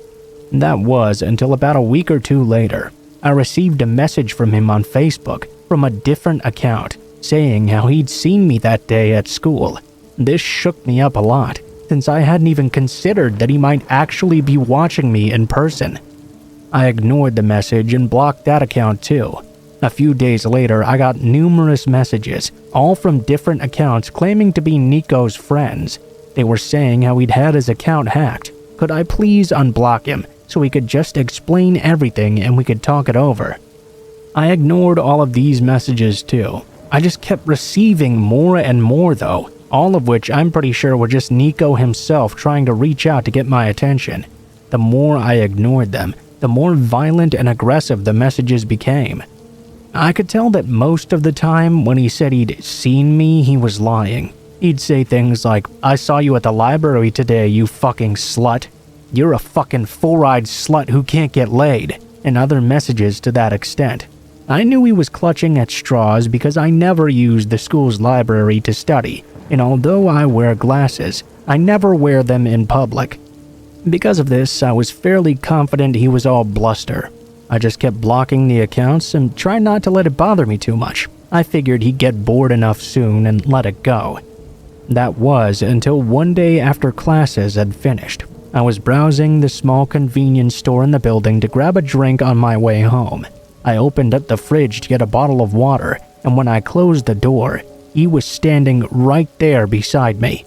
That was until about a week or two later. I received a message from him on Facebook from a different account, saying how he'd seen me that day at school. This shook me up a lot, since I hadn't even considered that he might actually be watching me in person. I ignored the message and blocked that account too. A few days later, I got numerous messages, all from different accounts claiming to be Nico's friends. They were saying how he'd had his account hacked. Could I please unblock him so he could just explain everything and we could talk it over? I ignored all of these messages too. I just kept receiving more and more though, all of which I'm pretty sure were just Nico himself trying to reach out to get my attention. The more I ignored them, the more violent and aggressive the messages became. I could tell that most of the time when he said he'd seen me, he was lying. He'd say things like, "I saw you at the library today, you fucking slut. You're a fucking four-eyed slut who can't get laid," and other messages to that extent. I knew he was clutching at straws because I never used the school's library to study, and although I wear glasses, I never wear them in public. Because of this, I was fairly confident he was all bluster. I just kept blocking the accounts and tried not to let it bother me too much. I figured he'd get bored enough soon and let it go. That was until one day after classes had finished. I was browsing the small convenience store in the building to grab a drink on my way home. I opened up the fridge to get a bottle of water, and when I closed the door, he was standing right there beside me.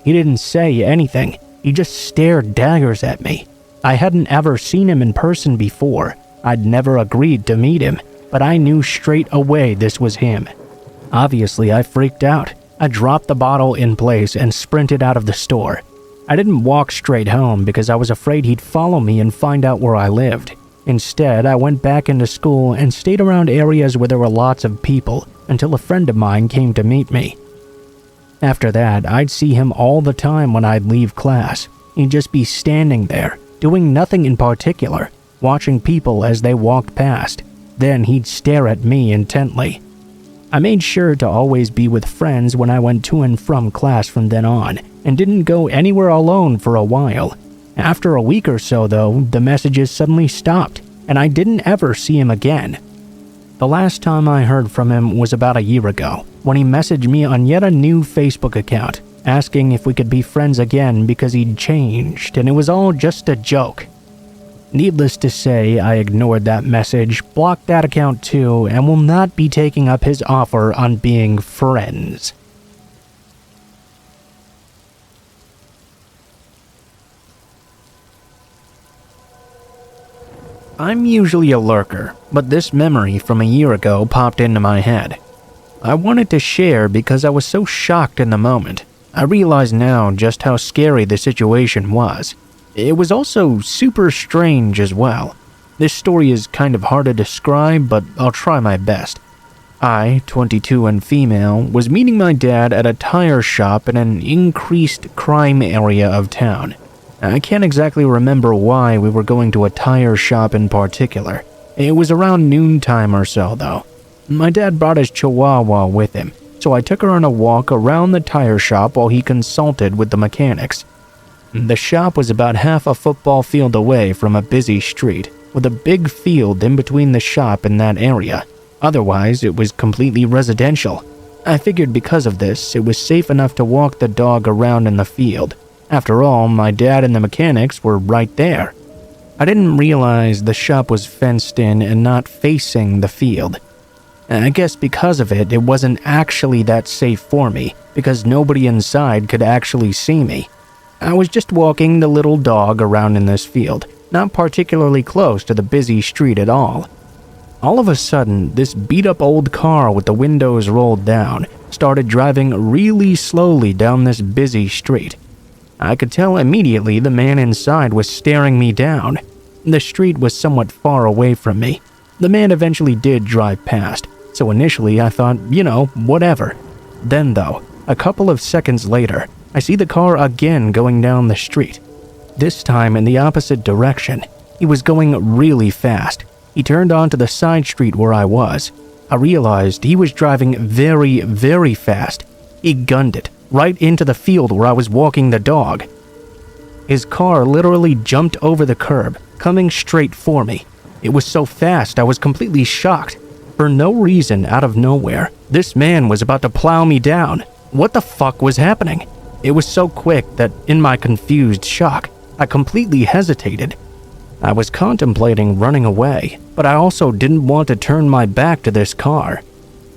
He didn't say anything, he just stared daggers at me. I hadn't ever seen him in person before. I'd never agreed to meet him, but I knew straight away this was him. Obviously, I freaked out. I dropped the bottle in place and sprinted out of the store. I didn't walk straight home because I was afraid he'd follow me and find out where I lived. Instead, I went back into school and stayed around areas where there were lots of people until a friend of mine came to meet me. After that, I'd see him all the time when I'd leave class. He'd just be standing there, doing nothing in particular, watching people as they walked past. Then he'd stare at me intently. I made sure to always be with friends when I went to and from class from then on, and didn't go anywhere alone for a while. After a week or so though, the messages suddenly stopped, and I didn't ever see him again. The last time I heard from him was about a year ago, when he messaged me on yet a new Facebook account, asking if we could be friends again because he'd changed and it was all just a joke. Needless to say, I ignored that message, blocked that account too, and will not be taking up his offer on being friends. I'm usually a lurker, but this memory from a year ago popped into my head. I wanted to share because I was so shocked in the moment. I realize now just how scary the situation was. It was also super strange as well. This story is kind of hard to describe, but I'll try my best. I, 22 and female, was meeting my dad at a tire shop in an increased crime area of town. I can't exactly remember why we were going to a tire shop in particular. It was around noontime or so, though. My dad brought his chihuahua with him, so I took her on a walk around the tire shop while he consulted with the mechanics. The shop was about half a football field away from a busy street, with a big field in between the shop and that area. Otherwise, it was completely residential. I figured because of this, it was safe enough to walk the dog around in the field. After all, my dad and the mechanics were right there. I didn't realize the shop was fenced in and not facing the field. I guess because of it, it wasn't actually that safe for me, because nobody inside could actually see me. I was just walking the little dog around in this field, not particularly close to the busy street at all. All of a sudden, this beat-up old car with the windows rolled down started driving really slowly down this busy street. I could tell immediately the man inside was staring me down. The street was somewhat far away from me. The man eventually did drive past, so initially I thought, whatever. Then though, a couple of seconds later, I see the car again going down the street. This time in the opposite direction. He was going really fast. He turned onto the side street where I was. I realized he was driving very, very fast. He gunned it right into the field where I was walking the dog. His car literally jumped over the curb, coming straight for me. It was so fast I was completely shocked. For no reason, out of nowhere, this man was about to plow me down. What the fuck was happening? It was so quick that, in my confused shock, I completely hesitated. I was contemplating running away, but I also didn't want to turn my back to this car.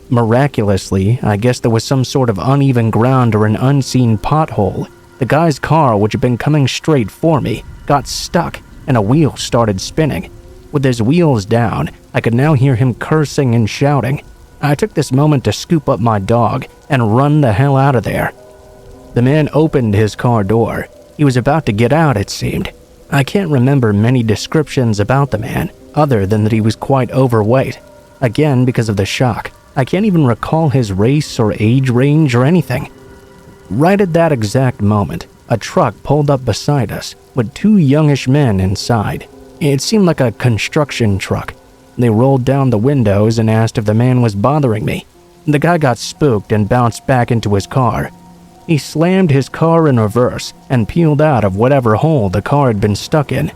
Miraculously, I guess there was some sort of uneven ground or an unseen pothole. The guy's car, which had been coming straight for me, got stuck and a wheel started spinning. With his wheels down, I could now hear him cursing and shouting. I took this moment to scoop up my dog and run the hell out of there. The man opened his car door. He was about to get out, it seemed. I can't remember many descriptions about the man, other than that he was quite overweight. Again, because of the shock, I can't even recall his race or age range or anything. Right at that exact moment, a truck pulled up beside us with two youngish men inside. It seemed like a construction truck. They rolled down the windows and asked if the man was bothering me. The guy got spooked and bounced back into his car. He slammed his car in reverse and peeled out of whatever hole the car had been stuck in.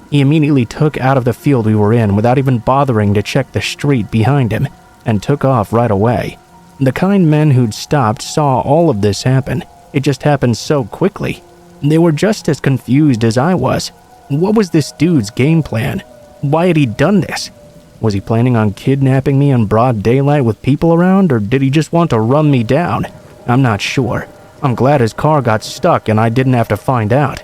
He immediately took out of the field we were in without even bothering to check the street behind him, and took off right away. The kind men who'd stopped saw all of this happen. It just happened so quickly. They were just as confused as I was. What was this dude's game plan? Why had he done this? Was he planning on kidnapping me in broad daylight with people around, or did he just want to run me down? I'm not sure. I'm glad his car got stuck and I didn't have to find out.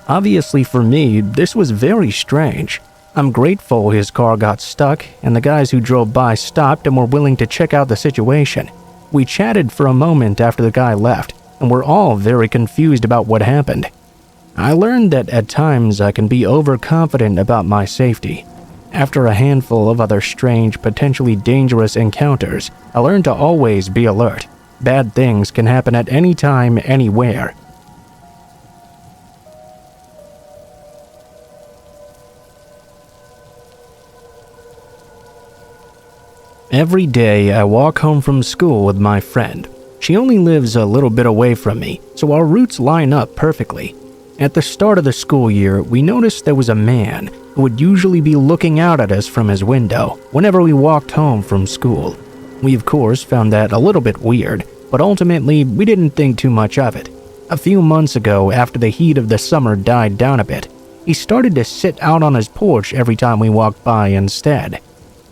Obviously for me, this was very strange. I'm grateful his car got stuck and the guys who drove by stopped and were willing to check out the situation. We chatted for a moment after the guy left, and we're all very confused about what happened. I learned that at times I can be overconfident about my safety. After a handful of other strange, potentially dangerous encounters, I learned to always be alert. Bad things can happen at any time, anywhere. Every day I walk home from school with my friend. She only lives a little bit away from me, so our routes line up perfectly. At the start of the school year, we noticed there was a man who would usually be looking out at us from his window whenever we walked home from school. We of course found that a little bit weird, but ultimately we didn't think too much of it. A few months ago, after the heat of the summer died down a bit, he started to sit out on his porch every time we walked by instead.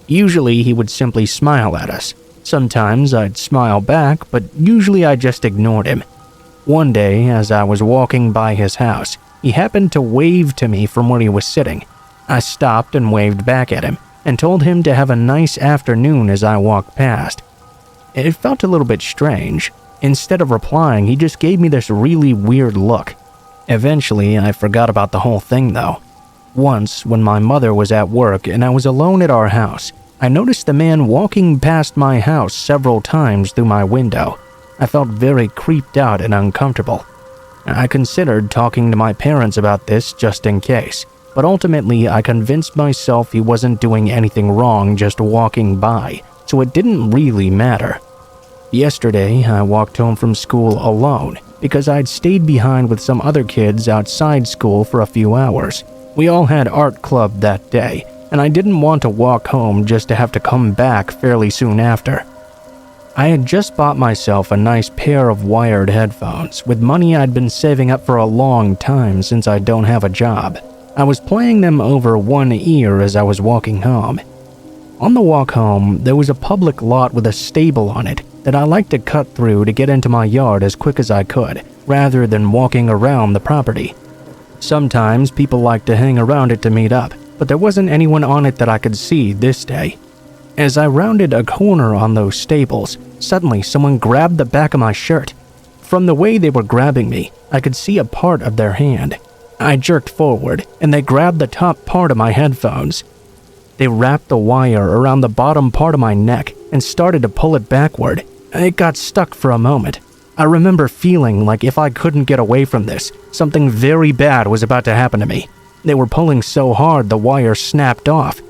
Usually he would simply smile at us. Sometimes I'd smile back, but usually I just ignored him. One day, as I was walking by his house, he happened to wave to me from where he was sitting. I stopped and waved back at him, and told him to have a nice afternoon as I walked past. It felt a little bit strange. Instead of replying, he just gave me this really weird look. Eventually, I forgot about the whole thing though. Once, when my mother was at work and I was alone at our house, I noticed the man walking past my house several times through my window. I felt very creeped out and uncomfortable. I considered talking to my parents about this just in case, but ultimately I convinced myself he wasn't doing anything wrong just walking by, so it didn't really matter. Yesterday, I walked home from school alone because I'd stayed behind with some other kids outside school for a few hours. We all had art club that day, and I didn't want to walk home just to have to come back fairly soon after. I had just bought myself a nice pair of wired headphones with money I'd been saving up for a long time since I don't have a job. I was playing them over one ear as I was walking home. On the walk home, there was a public lot with a stable on it that I liked to cut through to get into my yard as quick as I could, rather than walking around the property. Sometimes people like to hang around it to meet up, but there wasn't anyone on it that I could see this day. As I rounded a corner on those stables, suddenly someone grabbed the back of my shirt. From the way they were grabbing me, I could see a part of their hand. I jerked forward, and they grabbed the top part of my headphones. They wrapped the wire around the bottom part of my neck and started to pull it backward. It got stuck for a moment. I remember feeling like if I couldn't get away from this, something very bad was about to happen to me. They were pulling so hard the wire snapped off.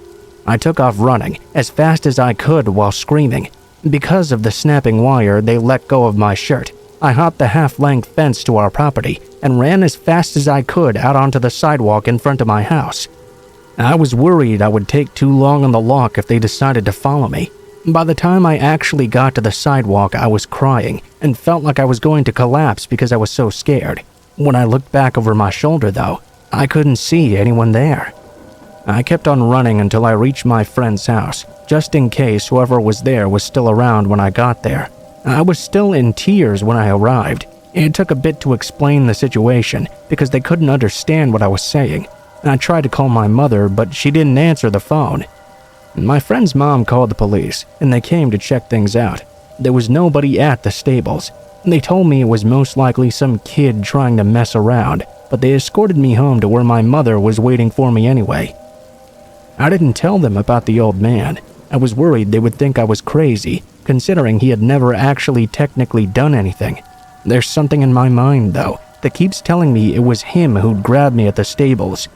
I took off running as fast as I could while screaming. Because of the snapping wire, they let go of my shirt. I hopped the half-length fence to our property and ran as fast as I could out onto the sidewalk in front of my house. I was worried I would take too long on the lock if they decided to follow me. By the time I actually got to the sidewalk, I was crying and felt like I was going to collapse because I was so scared. When I looked back over my shoulder, though, I couldn't see anyone there. I kept on running until I reached my friend's house, just in case whoever was there was still around when I got there. I was still in tears when I arrived. It took a bit to explain the situation because they couldn't understand what I was saying. I tried to call my mother, but she didn't answer the phone. My friend's mom called the police, and they came to check things out. There was nobody at the stables. They told me it was most likely some kid trying to mess around, but they escorted me home to where my mother was waiting for me anyway. I didn't tell them about the old man. I was worried they would think I was crazy, considering he had never actually technically done anything. There's something in my mind, though, that keeps telling me it was him who'd grabbed me at the stables.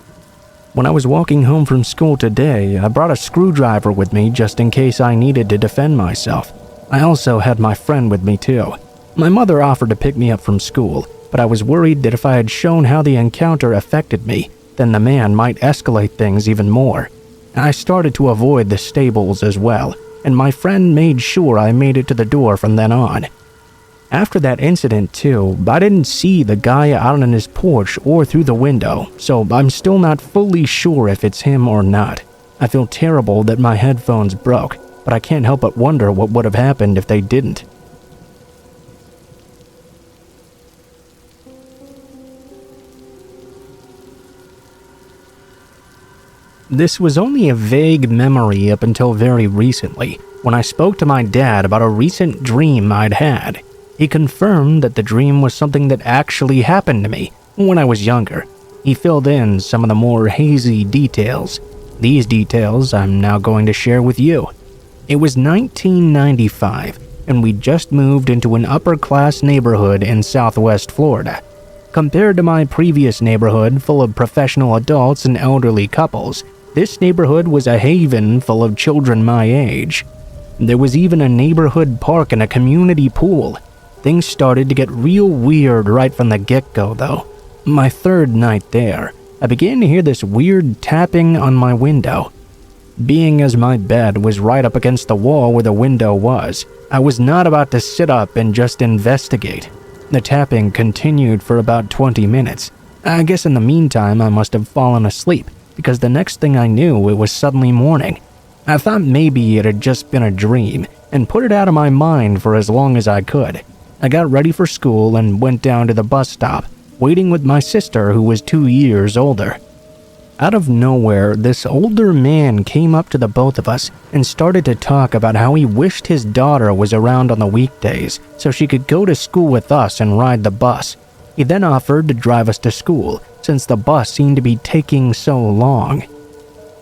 When I was walking home from school today, I brought a screwdriver with me just in case I needed to defend myself. I also had my friend with me too. My mother offered to pick me up from school, but I was worried that if I had shown how the encounter affected me, then the man might escalate things even more. I started to avoid the stables as well, and my friend made sure I made it to the door from then on. After that incident too, I didn't see the guy out on his porch or through the window, so I'm still not fully sure if it's him or not. I feel terrible that my headphones broke, but I can't help but wonder what would have happened if they didn't. This was only a vague memory up until very recently, when I spoke to my dad about a recent dream I'd had. He confirmed that the dream was something that actually happened to me when I was younger. He filled in some of the more hazy details. These details I'm now going to share with you. It was 1995, and we just moved into an upper-class neighborhood in Southwest Florida. Compared to my previous neighborhood full of professional adults and elderly couples, this neighborhood was a haven full of children my age. There was even a neighborhood park and a community pool. Things started to get real weird right from the get-go, though. My third night there, I began to hear this weird tapping on my window. Being as my bed was right up against the wall where the window was, I was not about to sit up and just investigate. The tapping continued for about 20 minutes. I guess in the meantime I must have fallen asleep, because the next thing I knew it was suddenly morning. I thought maybe it had just been a dream, and put it out of my mind for as long as I could. I got ready for school and went down to the bus stop, waiting with my sister who was 2 years older. Out of nowhere, this older man came up to the both of us and started to talk about how he wished his daughter was around on the weekdays so she could go to school with us and ride the bus. He then offered to drive us to school since the bus seemed to be taking so long.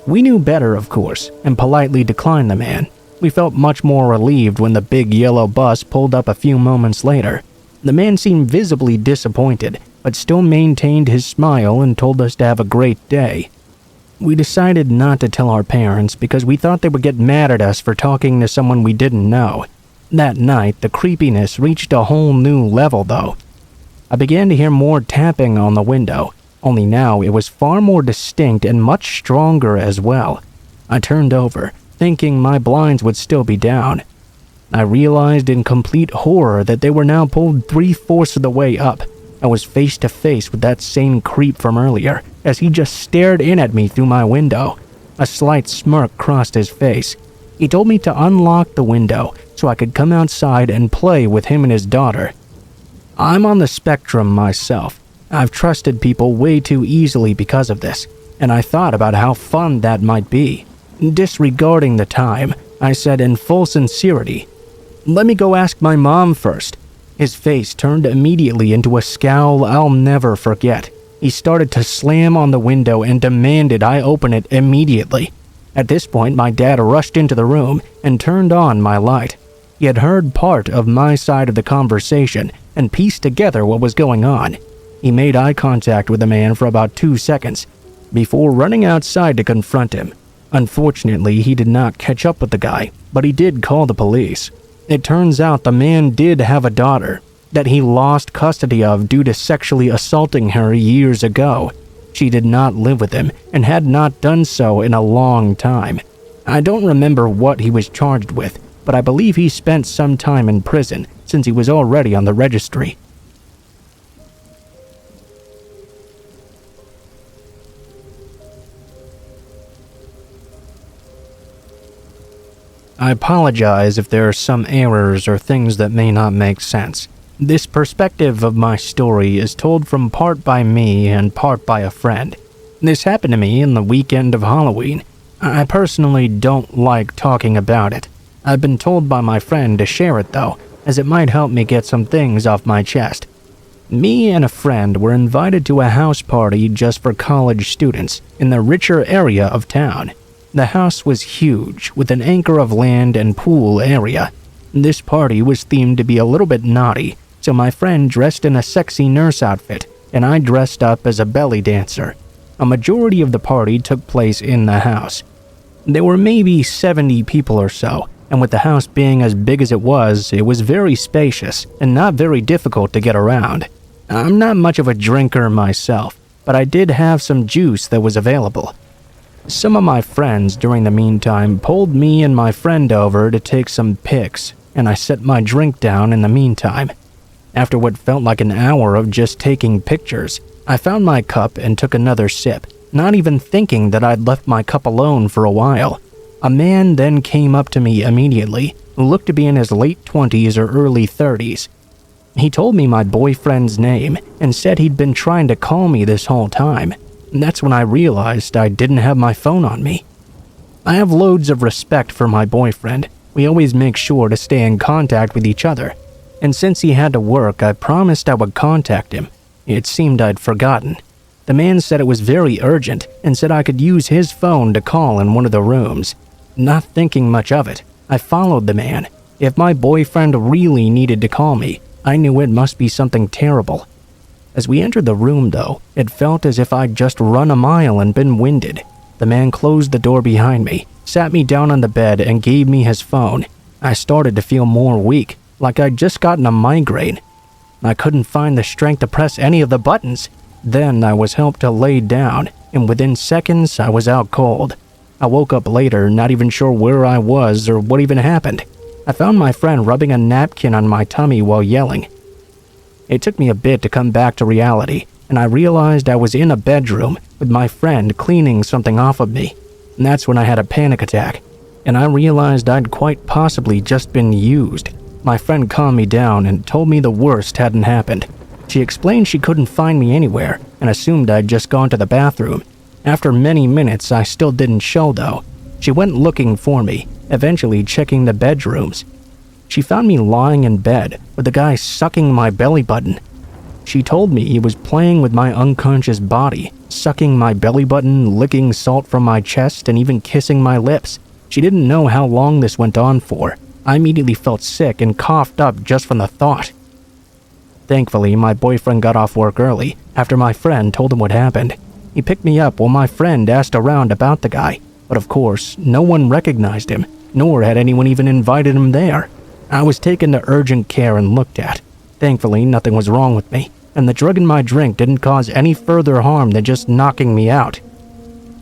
We knew better, of course, and politely declined the man. We felt much more relieved when the big yellow bus pulled up a few moments later. The man seemed visibly disappointed, but still maintained his smile and told us to have a great day. We decided not to tell our parents because we thought they would get mad at us for talking to someone we didn't know. That night, the creepiness reached a whole new level, though. I began to hear more tapping on the window, only now it was far more distinct and much stronger as well. I turned over, thinking my blinds would still be down. I realized in complete horror that they were now pulled 3/4 of the way up. I was face to face with that same creep from earlier as he just stared in at me through my window. A slight smirk crossed his face. He told me to unlock the window so I could come outside and play with him and his daughter. I'm on the spectrum myself. I've trusted people way too easily because of this, and I thought about how fun that might be. Disregarding the time, I said in full sincerity, "Let me go ask my mom first." His face turned immediately into a scowl I'll never forget. He started to slam on the window and demanded I open it immediately. At this point, my dad rushed into the room and turned on my light. He had heard part of my side of the conversation and pieced together what was going on. He made eye contact with the man for about 2 seconds before running outside to confront him. Unfortunately, he did not catch up with the guy, but he did call the police. It turns out the man did have a daughter that he lost custody of due to sexually assaulting her years ago. She did not live with him and had not done so in a long time. I don't remember what he was charged with, but I believe he spent some time in prison since he was already on the registry. I apologize if there are some errors or things that may not make sense. This perspective of my story is told from part by me and part by a friend. This happened to me in the weekend of Halloween. I personally don't like talking about it. I've been told by my friend to share it though, as it might help me get some things off my chest. Me and a friend were invited to a house party just for college students in the richer area of town. The house was huge, with an acre of land and pool area. This party was themed to be a little bit naughty, so my friend dressed in a sexy nurse outfit, and I dressed up as a belly dancer. A majority of the party took place in the house. There were maybe 70 people or so, and with the house being as big as it was very spacious and not very difficult to get around. I'm not much of a drinker myself, but I did have some juice that was available. Some of my friends during the meantime pulled me and my friend over to take some pics, and I set my drink down in the meantime. After what felt like an hour of just taking pictures, I found my cup and took another sip, not even thinking that I'd left my cup alone for a while. A man then came up to me immediately, who looked to be in his late 20s or early 30s. He told me my boyfriend's name and said he'd been trying to call me this whole time. That's when I realized I didn't have my phone on me. I have loads of respect for my boyfriend. We always make sure to stay in contact with each other. And since he had to work, I promised I would contact him. It seemed I'd forgotten. The man said it was very urgent and said I could use his phone to call in one of the rooms. Not thinking much of it, I followed the man. If my boyfriend really needed to call me, I knew it must be something terrible. As we entered the room, though, it felt as if I'd just run a mile and been winded. The man closed the door behind me, sat me down on the bed, and gave me his phone. I started to feel more weak, like I'd just gotten a migraine. I couldn't find the strength to press any of the buttons. Then I was helped to lay down, and within seconds I was out cold. I woke up later, not even sure where I was or what even happened. I found my friend rubbing a napkin on my tummy while yelling. It took me a bit to come back to reality, and I realized I was in a bedroom with my friend cleaning something off of me. And that's when I had a panic attack, and I realized I'd quite possibly just been used. My friend calmed me down and told me the worst hadn't happened. She explained she couldn't find me anywhere and assumed I'd just gone to the bathroom. After many minutes, I still didn't show though. She went looking for me, eventually checking the bedrooms. She found me lying in bed with the guy sucking my belly button. She told me he was playing with my unconscious body, sucking my belly button, licking salt from my chest, and even kissing my lips. She didn't know how long this went on for. I immediately felt sick and coughed up just from the thought. Thankfully, my boyfriend got off work early after my friend told him what happened. He picked me up while my friend asked around about the guy, but of course, no one recognized him, nor had anyone even invited him there. I was taken to urgent care and looked at. Thankfully, nothing was wrong with me, and the drug in my drink didn't cause any further harm than just knocking me out.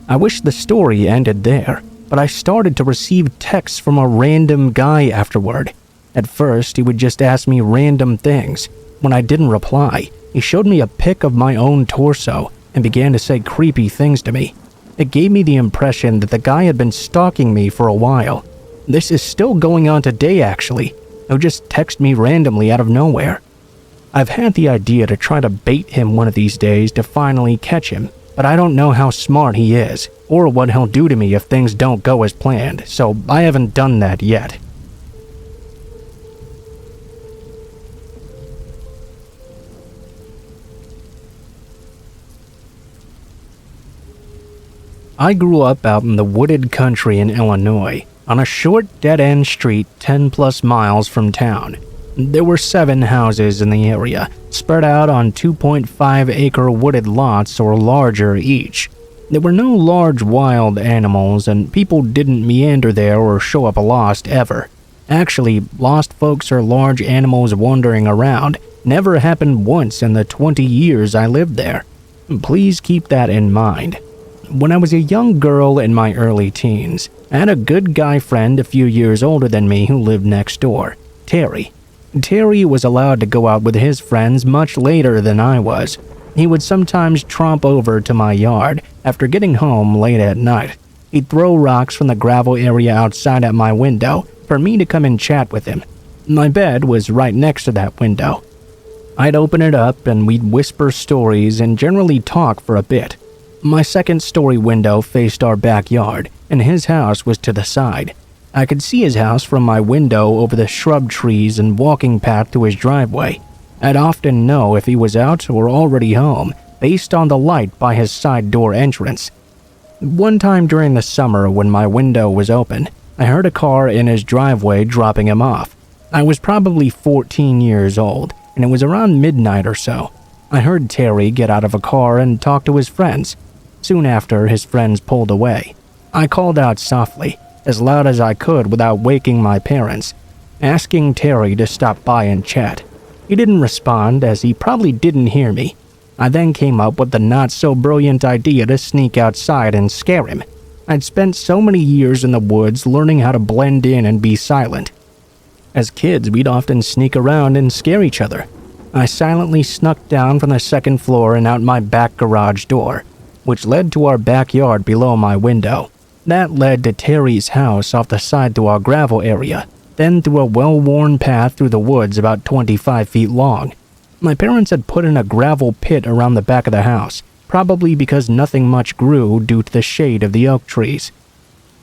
I wish the story ended there, but I started to receive texts from a random guy afterward. At first, he would just ask me random things. When I didn't reply, he showed me a pic of my own torso and began to say creepy things to me. It gave me the impression that the guy had been stalking me for a while. This is still going on today, actually. He'll just text me randomly out of nowhere. I've had the idea to try to bait him one of these days to finally catch him, but I don't know how smart he is, or what he'll do to me if things don't go as planned, so I haven't done that yet. I grew up out in the wooded country in Illinois, on a short dead-end street 10 plus miles from town. There were 7 houses in the area, spread out on 2.5-acre wooded lots or larger each. There were no large wild animals, and people didn't meander there or show up lost ever. Actually, lost folks or large animals wandering around never happened once in the 20 years I lived there. Please keep that in mind. When I was a young girl in my early teens, I had a good guy friend a few years older than me who lived next door, Terry. Terry was allowed to go out with his friends much later than I was. He would sometimes tromp over to my yard after getting home late at night. He'd throw rocks from the gravel area outside at my window for me to come and chat with him. My bed was right next to that window. I'd open it up and we'd whisper stories and generally talk for a bit. My second-story window faced our backyard, and his house was to the side. I could see his house from my window over the shrub trees and walking path to his driveway. I'd often know if he was out or already home, based on the light by his side door entrance. One time during the summer when my window was open, I heard a car in his driveway dropping him off. I was probably 14 years old, and it was around midnight or so. I heard Terry get out of a car and talk to his friends. Soon after, his friends pulled away. I called out softly, as loud as I could without waking my parents, asking Terry to stop by and chat. He didn't respond, as he probably didn't hear me. I then came up with the not-so-brilliant idea to sneak outside and scare him. I'd spent so many years in the woods learning how to blend in and be silent. As kids, we'd often sneak around and scare each other. I silently snuck down from the second floor and out my back garage door, which led to our backyard below my window. That led to Terry's house off the side to our gravel area, then through a well-worn path through the woods about 25 feet long. My parents had put in a gravel pit around the back of the house, probably because nothing much grew due to the shade of the oak trees.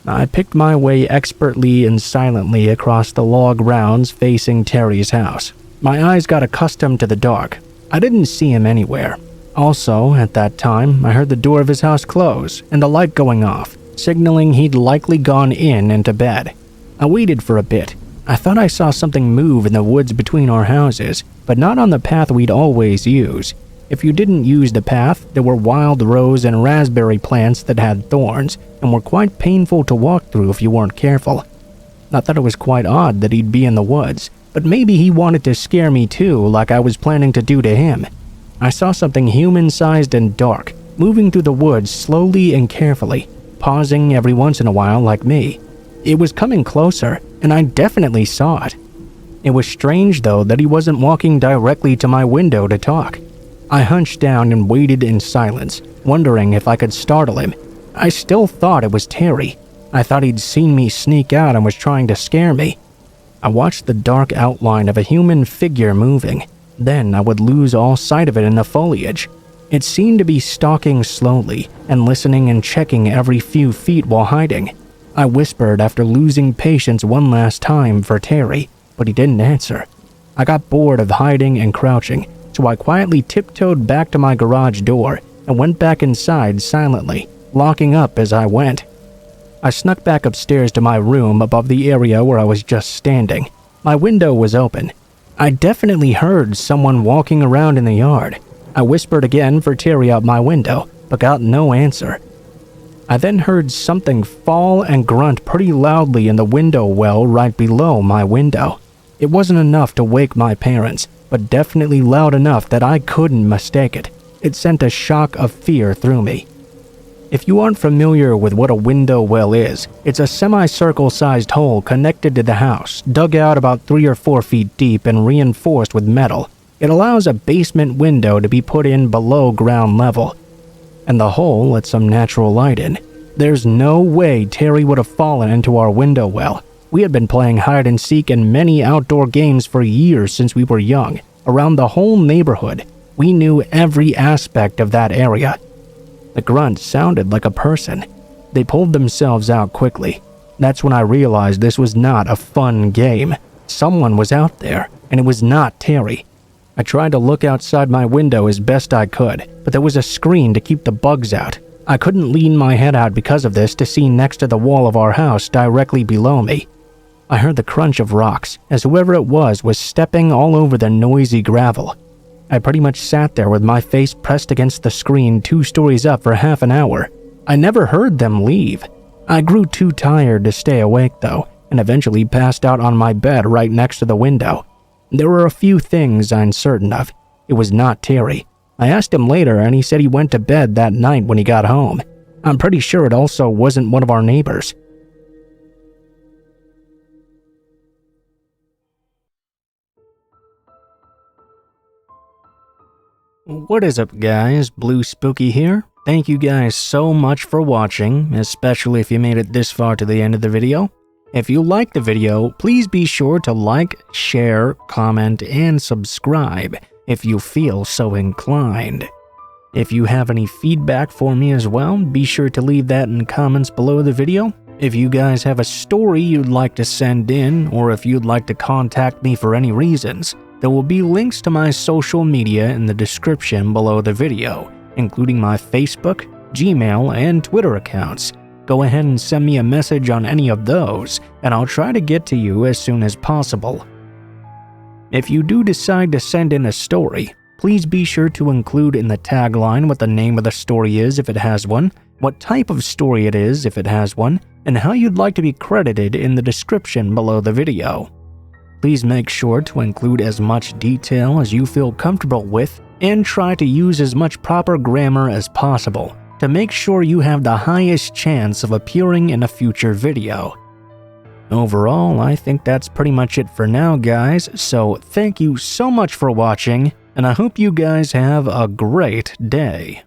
I picked my way expertly and silently across the log rounds facing Terry's house. My eyes got accustomed to the dark. I didn't see him anywhere. Also, at that time, I heard the door of his house close and the light going off, signaling he'd likely gone in and to bed. I waited for a bit. I thought I saw something move in the woods between our houses, but not on the path we'd always use. If you didn't use the path, there were wild rose and raspberry plants that had thorns and were quite painful to walk through if you weren't careful. I thought it was quite odd that he'd be in the woods, but maybe he wanted to scare me too, like I was planning to do to him. I saw something human-sized and dark, moving through the woods slowly and carefully, pausing every once in a while like me. It was coming closer, and I definitely saw it. It was strange though that he wasn't walking directly to my window to talk. I hunched down and waited in silence, wondering if I could startle him. I still thought it was Terry. I thought he'd seen me sneak out and was trying to scare me. I watched the dark outline of a human figure moving. Then I would lose all sight of it in the foliage. It seemed to be stalking slowly and listening and checking every few feet while hiding. I whispered after losing patience one last time for Terry, but he didn't answer. I got bored of hiding and crouching, so I quietly tiptoed back to my garage door and went back inside silently, locking up as I went. I snuck back upstairs to my room above the area where I was just standing. My window was open. I definitely heard someone walking around in the yard. I whispered again for Terry out my window, but got no answer. I then heard something fall and grunt pretty loudly in the window well right below my window. It wasn't enough to wake my parents, but definitely loud enough that I couldn't mistake it. It sent a shock of fear through me. If you aren't familiar with what a window well is, it's a semicircle-sized hole connected to the house, dug out about 3 or 4 feet deep and reinforced with metal. It allows a basement window to be put in below ground level, and the hole lets some natural light in. There's no way Terry would have fallen into our window well. We had been playing hide and seek and many outdoor games for years since we were young. Around the whole neighborhood, we knew every aspect of that area. The grunt sounded like a person. They pulled themselves out quickly. That's when I realized this was not a fun game. Someone was out there, and it was not Terry. I tried to look outside my window as best I could, but there was a screen to keep the bugs out. I couldn't lean my head out because of this to see next to the wall of our house directly below me. I heard the crunch of rocks as whoever it was stepping all over the noisy gravel. I pretty much sat there with my face pressed against the screen 2 stories up for half an hour. I never heard them leave. I grew too tired to stay awake though, and eventually passed out on my bed right next to the window. There were a few things I'm certain of. It was not Terry. I asked him later and he said he went to bed that night when he got home. I'm pretty sure it also wasn't one of our neighbors. What is up guys, Blue Spooky here. Thank you guys so much for watching, especially if you made it this far to the end of the video. If you liked the video, please be sure to like, share, comment, and subscribe if you feel so inclined. If you have any feedback for me as well, be sure to leave that in comments below the video. If you guys have a story you'd like to send in, or if you'd like to contact me for any reasons, there will be links to my social media in the description below the video, including my Facebook, Gmail, and Twitter accounts. Go ahead and send me a message on any of those, and I'll try to get to you as soon as possible. If you do decide to send in a story, please be sure to include in the tagline what the name of the story is if it has one, what type of story it is if it has one, and how you'd like to be credited in the description below the video. Please make sure to include as much detail as you feel comfortable with and try to use as much proper grammar as possible to make sure you have the highest chance of appearing in a future video. Overall, I think that's pretty much it for now guys, so thank you so much for watching, and I hope you guys have a great day.